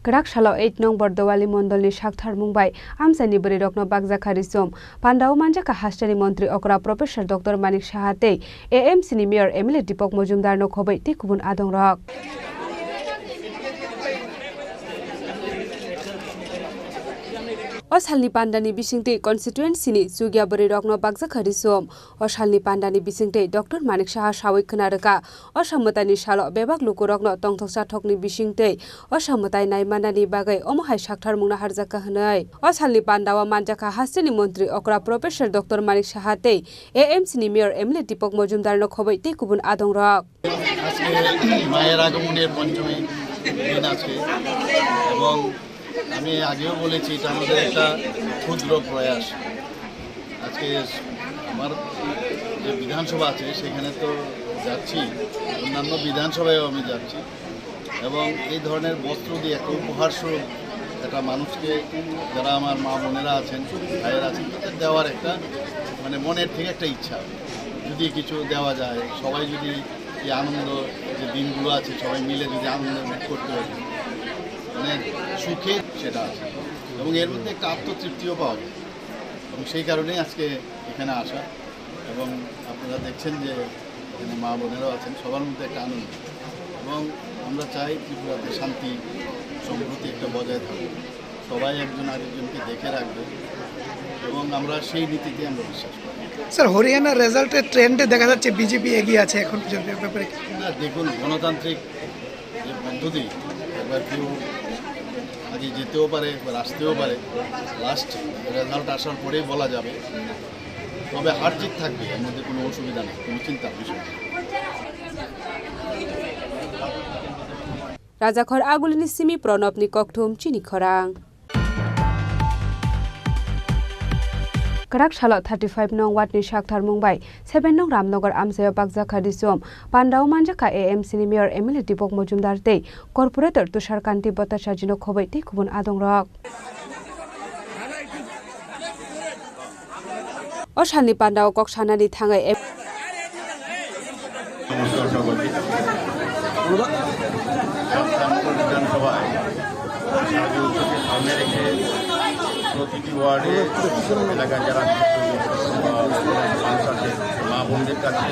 করাক সালো 8 নং বর্দওয়ালি মন্ডলনি সাকথার মুংবাই আমসানি বরি রকনো বাগজাখারি সোম পান্ডাও মানজাকা হাস্টানি মন্ত্রী অকরা প্রফেসর ডক্টর মানিক সাহাতে এএমসি নি মেয়র এমএলএ দীপক মজুমদার ন খবৈ তিকুবুন আদং রক অসালনি পান্ডানি বিসিংতে কনস্টিটুয়েন্সিনি সুগিয়াবরি রকনো বাগজাখারি সোম অসালনি পান্ডানি বিসিংতে ডক্টর মানিক সাহা সাওই খনারকা অসামতানি সালো বেবাক লুকু রকনো তংথকসা ঠকনি বিসিংতে অসামতাই নাইমানানি বাগৈ অমহাই সাকথার মুংনা হারজাকা হनै অসালনি পান্ডাওয়া মানজাকা হাস্টেনি মন্ত্রী অকরা প্রফেসর ডক্টর মানিক সাহাতে এএমসিনি মেয়র এমএলএ দীপক মজুমদার ন খবৈ তিকুবুন আদং রক মায়ের আগমনের পঞ্চমী দিন আছে এবং আমি আগেও বলেছি এটা আমাদের একটা ক্ষুদ্র প্রয়াস আজকে আমার যে বিধানসভা আছে সেখানে তো যাচ্ছি অন্যান্য বিধানসভায়ও আমি যাচ্ছি এবং এই ধরনের বস্ত্র দিয়ে একটা উপহার স্বরূপ একটা মানুষকে যারা আমার মা বোনেরা আছেন ভাইয়েরা আছেন তাদের দেওয়ার একটা মানে মনের থেকে একটা ইচ্ছা যদি কিছু দেওয়া যায় সবাই যদি এই আনন্দ যে দিনগুলো আছে সবাই মিলে যদি আনন্দ করতে পারি মানে সুখে সেটা আছে এবং এর মধ্যে একটা আত্মতৃপ্তিও পাওয়া যায় এবং সেই কারণেই আজকে এখানে আসা এবং আপনারা দেখছেন যে এখানে মা বোনেরাও আছেন সবার মধ্যে একটা আনন্দ এবং আমরা চাই ত্রিপুরাতে শান্তি সম্প্রতি একটা বজায় থাকবে সবাই একজন আরেকজনকে দেখে রাখবে এবং আমরা সেই নীতিতে আমরা বিশ্বাস করি স্যার হরিয়ানার রেজাল্টের ট্রেন্ডে দেখা যাচ্ছে বিজেপি এগিয়ে আছে এখন পর্যন্ত ব্যাপারে না দেখুন গণতান্ত্রিক যে পদ্ধতি একবার কেউ আগে যেতেও পারে এবার আসতেও পারে লাস্ট রেজাল্ট আসার পরেই বলা যাবে তবে হার জিত থাকবে এর মধ্যে কোনো অসুবিধা নেই কোনো চিন্তার বিষয় নেই রাজাখর আগুলিনি সিমি প্রণবনি ককঠুম চিনি খরাং Karak Shalot 35 nong Watni Shakhtar Mumbai 7 nong Ramnagar Amsayo Bakjaka Disum Pandao Manjaka AMC ni Mayor Emily Dipok Mojumdar Tei Corporator Tushar Kanti Batasha Jino Khobai Tei Kubun Adong Rok Oshani Pandao Kok Shanani Thangai প্রতিটি ওয়ার্ডে এলাকার যারা মানুষ আছে মা বোনদের কাছে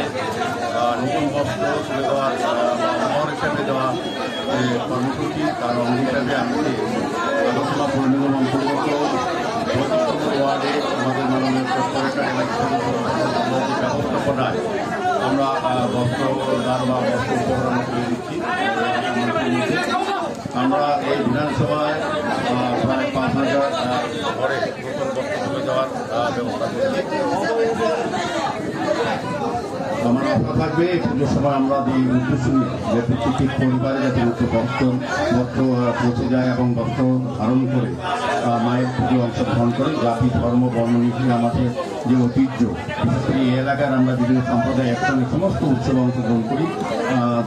নতুন বস্ত্র তুলে দেওয়ার মহর হিসাবে দেওয়া যে কর্মসূচি তার অঙ্গ হিসাবে আজকে আলোচনা পরিণত অন্তর্গত 25 নম্বর ওয়ার্ডে আমাদের মাননীয় কর্পোরেটর ইলেকশন ব্যবস্থাপনায় আমরা বস্ত্র দান বা বস্ত্র উপকরণ তুলে দিচ্ছি। আমরা এই বিধানসভায় প্রায় 5,000 ঘরে নতুন বস্ত্র তুলে দেওয়ার ব্যবস্থা করছি। আমার আশা থাকবে পুজোর সময় আমরা যে উদ্দেশ্য নিয়ে যে প্রত্যেকটি পরিবারে যাতে বস্ত্র পৌঁছে যায় এবং বস্ত্র ধারণ করে মায়ের পুজো অংশগ্রহণ করে জাতি ধর্ম বর্ণ নির্বিশেষে আমাদের যে ঐতিহ্য বিশেষ করে এই এলাকার আমরা বিভিন্ন সম্প্রদায় একসঙ্গে সমস্ত উৎসবে অংশগ্রহণ করি।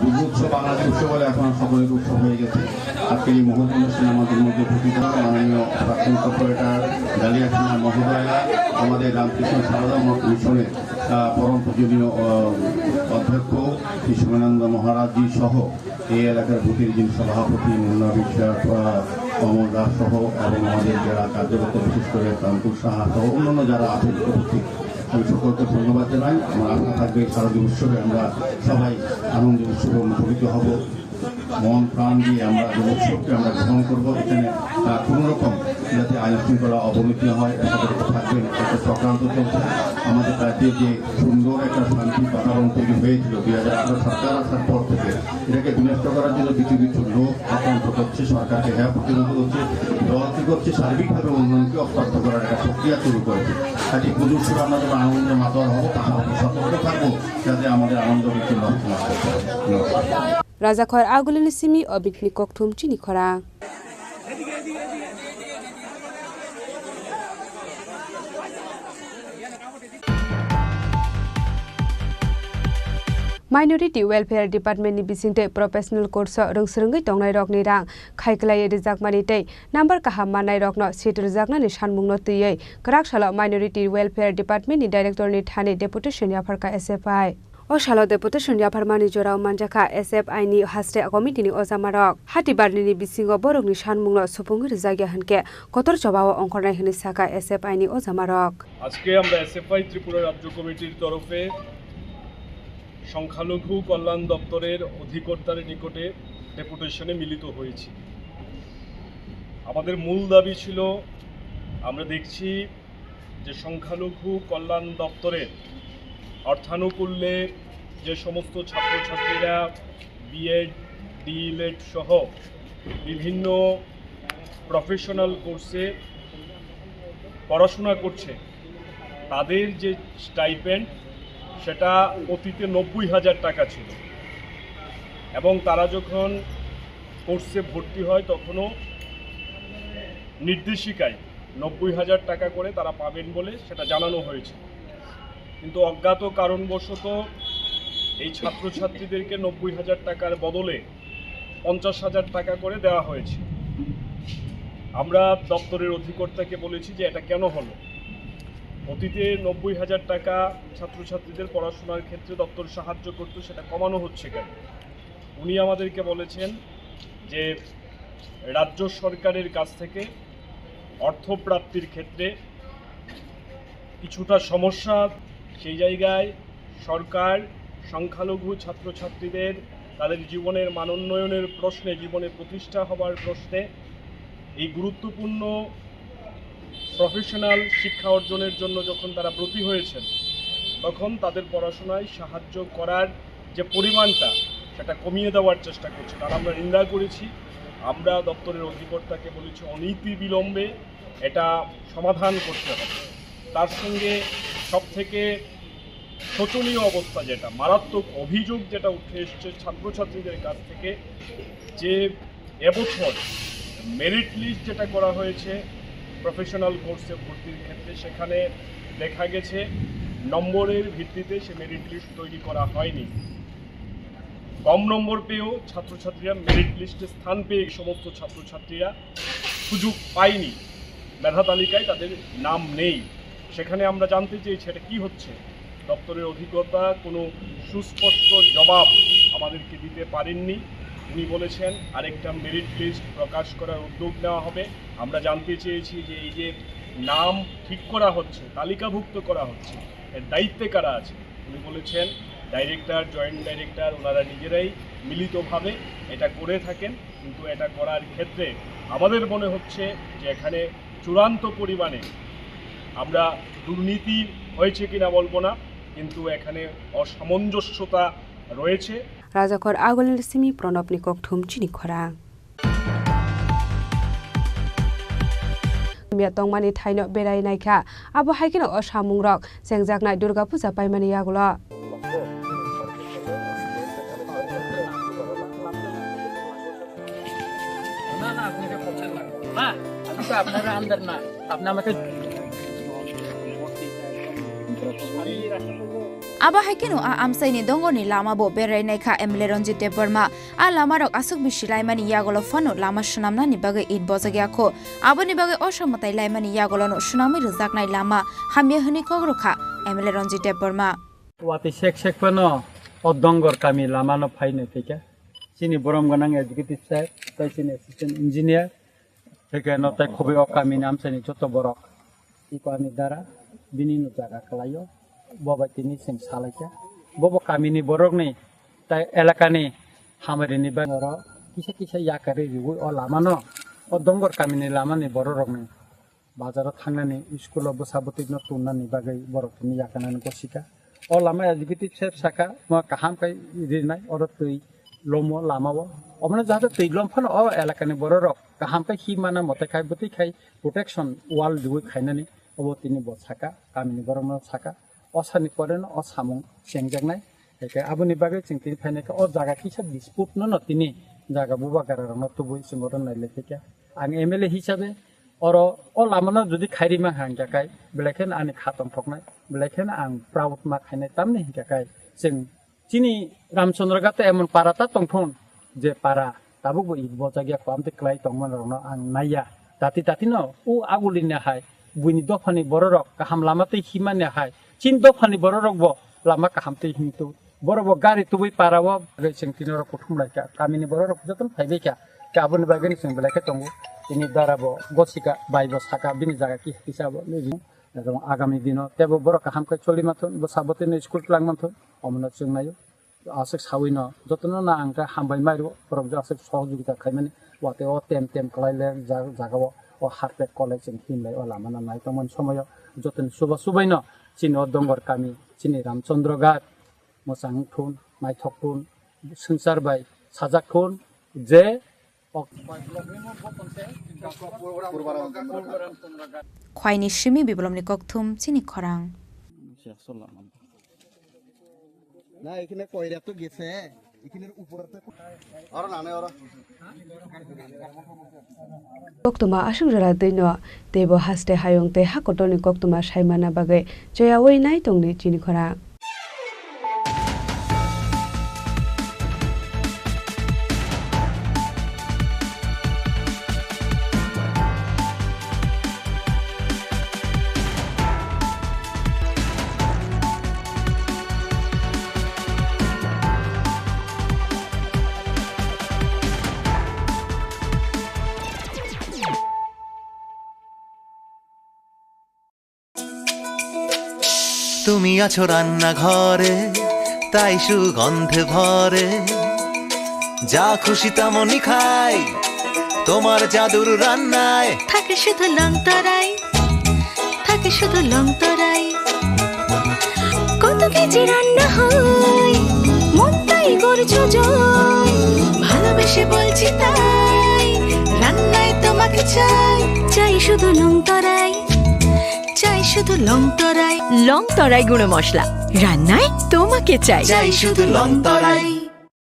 দুর্গোৎসব বাঙালি উৎসব বলে এখন সকলের উৎসব হয়ে গেছে। আজকে এই মহৎ অনুষ্ঠানে আমাদের মধ্যে উপস্থিত মাননীয় প্রাক্তন কর্পোরেটর ডালিয়াখানা মহোদয়া আমাদের রামকৃষ্ণ সারদা মঠ মিশনের পরম পূজনীয় অধ্যক্ষ শ্রী সোমানন্দ মহারাজজি সহ এই এলাকার বুথের যিনি সভাপতি মুন্না বিশ্বাস কমল দাস সহ এবং আমাদের যারা কার্যরত বিশেষ করে কানপুর সাহা সহ অন্যান্য যারা আছেন উপস্থিত আমি সকলকে ধন্যবাদ জানাই। আমার আশা থাকবে শারদীয় উৎসবে আমরা সবাই আনন্দ উৎসবে মুখরিত হব। মন প্রাণ দিয়ে আমরা যে উৎসবকে আমরা গ্রহণ করব। এখানে কোনো রকম যাতে আইন শৃঙ্খলা অবনতি হয় সতর্ক থাকবেন একটা চক্রান্ত চলছে। আমাদের রাজ্যে যে সুন্দর একটা শান্তি বাতাবরণ তৈরি হয়েছিল 2018 সরকার আসার পর থেকে এটাকে বিনষ্ট করার জন্য কিছু কিছু লোক চক্রান্ত করছে, সরকারকে হ্যাঁ প্রতিরোধ করছে, দল কি করছে সার্বিকভাবে উন্নয়নকে অস্পষ্ট করার একটা প্রক্রিয়া শুরু করেছে। কাজে পুজোর সময় আমরা যখন আনন্দে মাতোয়ার হবো পাশাপাশি সতর্ক থাকবো যাতে আমাদের আনন্দকে একটু নষ্ট না করতে। Raja Khor Agulini Simi Obikni Koktum Chini Khorang Minority Welfare Department ni bisingte professional course rungsrungi tongnai rok ni rang khaiklai rijak mani tei number kaham manai rok no seat rijakna ni sanmungno tiyei Karakshalo Minority Welfare Department ni director ni thani deputation yafarka SFI Oshalo deputation yafarmani jorao manjaka SFI ni haste committee ni ojamarok hatibarni ni bisingo borok ni sanmungno supungi rijagya hanke kotor jobao ongkornai hini saka SFI ni ojamarok আজকে আমরা SFI Tripura রাজ্য কমিটির তরফে সংখ্যালঘু কল্যাণ দপ্তরের অধিকর্তার নিকটে ডেপুটেশনে মিলিত হয়েছি। আমাদের মূল দাবি ছিল আমরা দেখছি যে সংখ্যালঘু কল্যাণ দপ্তরের অর্থানুকূল্যে যে সমস্ত ছাত্রছাত্রীরা বিএড ডিএলএড সহ বিভিন্ন প্রফেশনাল কোর্সে পড়াশোনা করছে তাদের যে স্টাইপেন্ড সেটা অতীতে 90,000 টাকা ছিল এবং তারা যখন কোর্সে ভর্তি হয় তখনও নির্দেশিকায় 90,000 টাকা করে তারা পাবেন বলে সেটা জানানো হয়েছে। কিন্তু অজ্ঞাত কারণবশত এই ছাত্রছাত্রীদেরকে 90,000 টাকার বদলে 50,000 টাকা করে দেওয়া হয়েছে। আমরা দপ্তরের অধিকর্তাকে বলেছি যে এটা কেন হলো। অতীতে 90,000 টাকা ছাত্রছাত্রীদের পড়াশোনার ক্ষেত্রে দপ্তর সাহায্য করত, সেটা কমানো হচ্ছে কেন? উনি আমাদেরকে বলেছেন যে রাজ্য সরকারের কাছ থেকে অর্থপ্রাপ্তির ক্ষেত্রে কিছুটা সমস্যা, সেই জায়গায় সরকার সংখ্যালঘু ছাত্রছাত্রীদের তাদের জীবনের মানোন্নয়নের প্রশ্নে, জীবনে প্রতিষ্ঠা হবার প্রশ্নে এই গুরুত্বপূর্ণ প্রফেশনাল শিক্ষা অর্জনের জন্য যখন তারা ব্রতী হয়েছেন তখন তাদের পড়াশোনায় সাহায্য করার যে পরিমাণটা সেটা কমিয়ে দেওয়ার চেষ্টা করছে। তার আমরা নিন্দা করেছি। আমরা দপ্তরের অধিকর্তাকে বলেছি অনতি বিলম্বে এটা সমাধান করতে হবে। তার সঙ্গে সবথেকে শোচনীয় অবস্থা যেটা, মারাত্মক অভিযোগ যেটা উঠে এসছে ছাত্রছাত্রীদের কাছ থেকে, যে এবছর মেরিট লিস্ট যেটা করা হয়েছে প্রফেশনাল কোর্সে ভর্তির ক্ষেত্রে, সেখানে দেখা গেছে নম্বরের ভিত্তিতে সে মেরিট লিস্ট তৈরি করা হয়নি। কম নম্বর পেয়েও ছাত্রছাত্রীরা মেরিট লিস্টে স্থান পেয়ে এই সমস্ত ছাত্রছাত্রীরা সুযোগ পায়নি, মেধা তালিকায় তাদের নাম নেই। সেখানে আমরা জানতে চেয়েছি এটা কী হচ্ছে। দপ্তরের অধিকর্তা কোনো সুস্পষ্ট জবাব আমাদেরকে দিতে পারেননি। উনি বলেছেন আরেকটা মেরিট লিস্ট প্রকাশ করার উদ্যোগ নেওয়া হবে। আমরা জানতে চেয়েছি যে এই যে নাম ঠিক করা হচ্ছে, তালিকাভুক্ত করা হচ্ছে, এর দায়িত্বে কারা আছে। উনি বলেছেন ডাইরেক্টর, জয়েন্ট ডাইরেক্টর ওনারা নিজেরাই মিলিতভাবে এটা করে থাকেন, কিন্তু এটা করার ক্ষেত্রে আমাদের মনে হচ্ছে যে এখানে চূড়ান্ত পরিমাণে, আমরা দুর্নীতি হয়েছে কিনা বলবো না, কিন্তু এখানে অসামঞ্জস্যতা রয়েছে। রাজাখর আগলের সিমি প্রণব নিকক থুম চিনি খরাং tongmani thaino berai naikha abo haikino osamung rok jengjaknai Durga Puja paimani yagulo আপনারা আন্দার না আপনি আমাকে Aba haikino a amsaini dongoni lama bo berai naikha emle Ranjit Deborma a lama rok asuk bishi laimani yagolo fano lama sunamna ni bagai id bozagya kho aboni bagai osamotai laimani yagolo no sunami rujaknai lama hamye hini kogrokha emle Ranjit Deborma wati shek pano odongor kami lama no phaine teke chini borom ganang executive chef tai chini assistant engineer teke no tai khobi okami amsaini joto borok ikani dara bininu jaga kalayo Boba tini sing salahnya, bobo kami ni borok nih, tay elaka nih, hamil ini bangoro, kisah yakari ribu, lama no, donggor kami ni lama nih borok nih, bazar thangna nih, sekolah besabutin no tunan nih bagai borok ini yakanan kosika, lama ya jadi chef saka, mau kaham kai ini nai, tui lomo lama wo, mana jatuh tui lom pun, elaka nih borok, kaham kai himana mote kai buti kai protection wall juga kai nih, tini bos saka, kami ni borok no saka. Osani koren osamung sengjak nai, eke abuni bagai cingkiri fane ke jaga kisah dispute no tini jaga buba gara no tubuh semoran nai lekeke, ang MLA hisabe, lama no jadi khairi mah hang jakai, belakan ane khatam fok nai, belakan ang proud mak hane tam nih jakai, sing Chini Ramchandra gata emon parata tongphon je para tabu bo ibo jagya kwam te klai tongman no ang naya, tati no agulin hai, buni dofani bororok kaham lama te himan hai. Chin dofani bororok bo lama kaham te hintu borobo gari tubui parawo sing tinoro kuthum laika kami ni bororok joton phaibe kya abun bagani sing belaka tongu ini darabo gosika baibo saka bini jaga ki hisabo lebi এবং আগামী দিনও তেব বড় কাহাম কে চলি মাথন সাবতে নে school Klang মাথন অমন চংনায়ো আসক সাউইন যতন না আংকা হামবাই মাইরো বরক আসক সহযোগিতা খাইমানে ওয়াতে ও টেম কলাইলে জাগাও ও হারপেট কলেজ ইন হিমলাই ও লামানা নাই তমন সময় যতন সুবাইন Chini Odongor kami, Chini Ramchandra Ghat, Mosang Thun, Maithok Thun, Sungsar Bai, Sajak Thun, Je, Khwaini Shimi Biblomni Kokthum, Chini Khorang. না এখানে কয়রা তো গেছে এখানের উপরতে আর না না ওরা Koktuma asungjara deino tebo haste hayong te hakotoni koktuma saimana bagai joyawoi nai tongni Chini Khorang তুমি আছো রান্না ঘরে তাই সুগন্ধে ভরে যা খুশি তেমনই খাই তোমার জাদুর রান্নায় থাকে শুধু লং তরাই থাকে শুধু লং তরাই কত কেজি রান্না হয় মন তাই করছো জয় ভালোবেসে বলছি তাই রান্নায় তোমাকে চাই শুধু লং তরাই চাই শুধু লং তরাই গুঁড়ো মশলা রান্নায় তোমাকে চাই শুধু লং তরাই।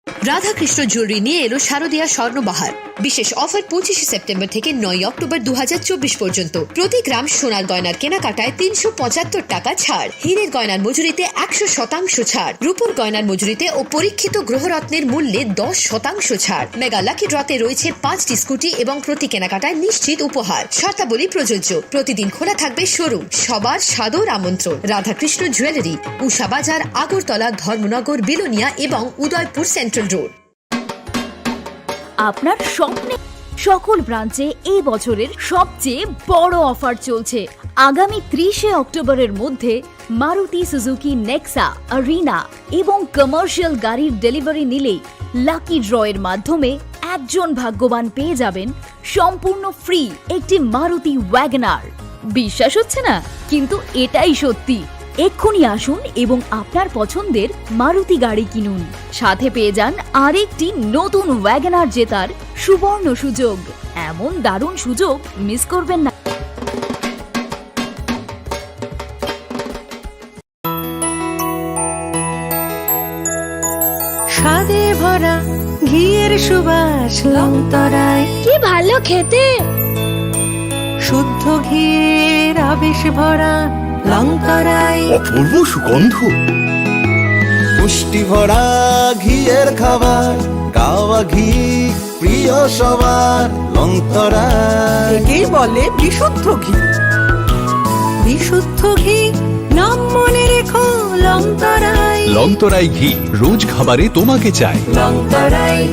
রাধাকৃষ্ণ জুয়েলারি নিয়ে এলো শারদীয়া স্বর্ণবাহার। বিশেষ অফার 25 সেপ্টেম্বর থেকে 9 অক্টোবর 2024 পর্যন্ত। প্রতি গ্রাম সোনার গয়নার কেনাকাটায় 375 টাকা ছাড়, হীরের গয়নার মজুরিতে 100% ছাড়, রূপোর গয়নার মজুরিতে ও পরীক্ষিত গ্রহরত্নের মূল্যে 10% ছাড়। মেগা লাকি ড্রতে রয়েছে 5টি স্কুটি এবং প্রতি কেনাকাটায় নিশ্চিত উপহার। শর্তাবলী প্রযোজ্য। প্রতিদিন খোলা থাকবে শোরুম। সবার সাদর আমন্ত্রণ। রাধাকৃষ্ণ জুয়েলারি, উষা বাজার, আগরতলা, ধর্মনগর, বিলোনিয়া এবং উদয়পুর সেন্ট্রাল রোড। আপনার স্বপ্নে সকল ব্রাঞ্চে এই বছরের সবচেয়ে বড় অফার চলছে। আগামী 30 অক্টোবরের মধ্যে মারুতি সুজুকি নেক্সা, আরিনা এবং কমার্শিয়াল গাড়ির ডেলিভারি নিলেই লাকি ড্রয়ের মাধ্যমে একজন ভাগ্যবান পেয়ে যাবেন সম্পূর্ণ ফ্রি একটি মারুতি ওয়াগনার। বিশ্বাস হচ্ছে না, কিন্তু এটাই সত্যি। এক্ষুনি আসুন এবং আপনার পছন্দের মারুতি গাড়ি কিনুন। সাথে পেয়ে যান আরেকটি নতুন ওয়াগনার জেতার সুবর্ণ সুযোগ। এমন দারুণ সুযোগ মিস করবেন না। স্বাদে ভরা ঘিয়ের সুবাস লংতরায়, কি ভালো খেতে। শুদ্ধ ঘিয়ের আবেশ ভরা লংতরায়, অপূর্ব সুগন্ধ। পুষ্টি ভরা ঘিয়ের খাবার, গাওয়া ঘি প্রিয় সবার লংতরা। একেই বলে বিশুদ্ধ ঘি। বিশুদ্ধ ঘি নাম মনে রেখো লংতরায়। লংতরাই ঘি রোজ খাবারে তোমাকে চাই। লংতরায়,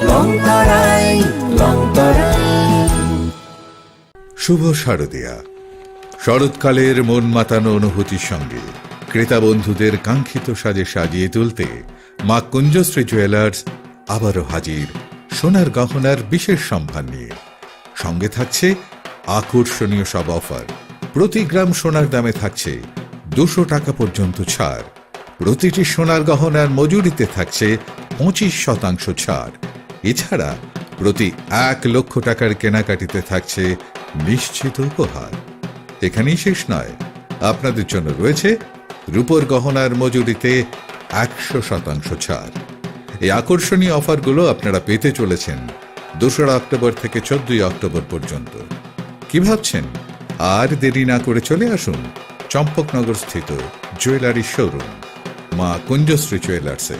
লংতরায়, লংতরায়। শুভ শারদীয়া। শরৎকালের মন মাতানো অনুভূতির সঙ্গে ক্রেতা বন্ধুদের কাঙ্ক্ষিত সাজে সাজিয়ে তুলতে মা কুঞ্জশ্রী জুয়েলার্স আবারও হাজির সোনার গহনার বিশেষ সম্ভার নিয়ে। সঙ্গে থাকছে আকর্ষণীয় সব অফার। প্রতি গ্রাম সোনার দামে থাকছে 200 টাকা পর্যন্ত ছাড়। প্রতিটি সোনার গহনার মজুরিতে থাকছে 25% ছাড়। এছাড়া প্রতি 1 লক্ষ টাকার কেনাকাটিতে থাকছে নিশ্চিত উপহার। এখানেই শেষ নয়, আপনাদের জন্য রয়েছে রূপোর গহনার মজুরিতে 100% ছাড়। এই আকর্ষণীয় অফারগুলো আপনারা পেতে চলেছেন 2 অক্টোবর থেকে 14 অক্টোবর পর্যন্ত। কি ভাবছেন? আর দেরি না করে চলে আসুন চম্পকনগর স্থিত জুয়েলারি শোরুম মা কুঞ্জশ্রী জুয়েলার্সে।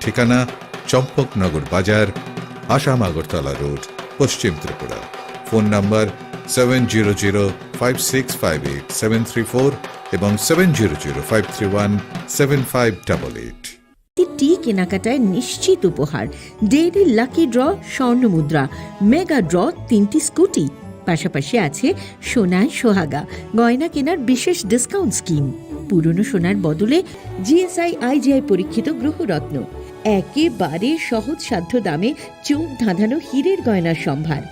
ঠিকানা চম্পকনগর বাজার, আসাম আগরতলা রোড, পশ্চিম ত্রিপুরা। ফোন নাম্বার 7005658734 এবং 7005317588। টি কেনাকাটায় নিশ্চিত উপহার, ডেইলি লাকি ড্র, স্বর্ণ মুদ্রা, মেগা ড্র, 3টি স্কুটি। পাশাপাশি আছে সোনায় সোহাগা, গয়না কেনার বিশেষ ডিসকাউন্ট স্কিম। পুরনো সোনার বদলে জিএসআই আইজিআই পরীক্ষিত গ্রহরত্ন। একেবারে সহজসাধ্য দামে চোখ ধাঁধানো হীরের গয়নার সম্ভার।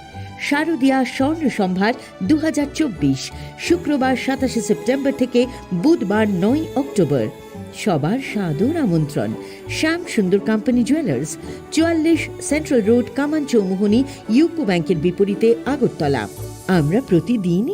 শারদীয়া স্বর্ণ সম্ভার 2024, শুক্রবার 27 সেপ্টেম্বর থেকে বুধবার 9 অক্টোবর। সবার সাদর আমন্ত্রণ। শ্যাম সুন্দর কোম্পানি জুয়েলার্স, 44 সেন্ট্রাল রোড, কামান চৌমুহনী, ইউকো ব্যাংকের বিপরীতে, আগরতলা। আমরা প্রতিদিন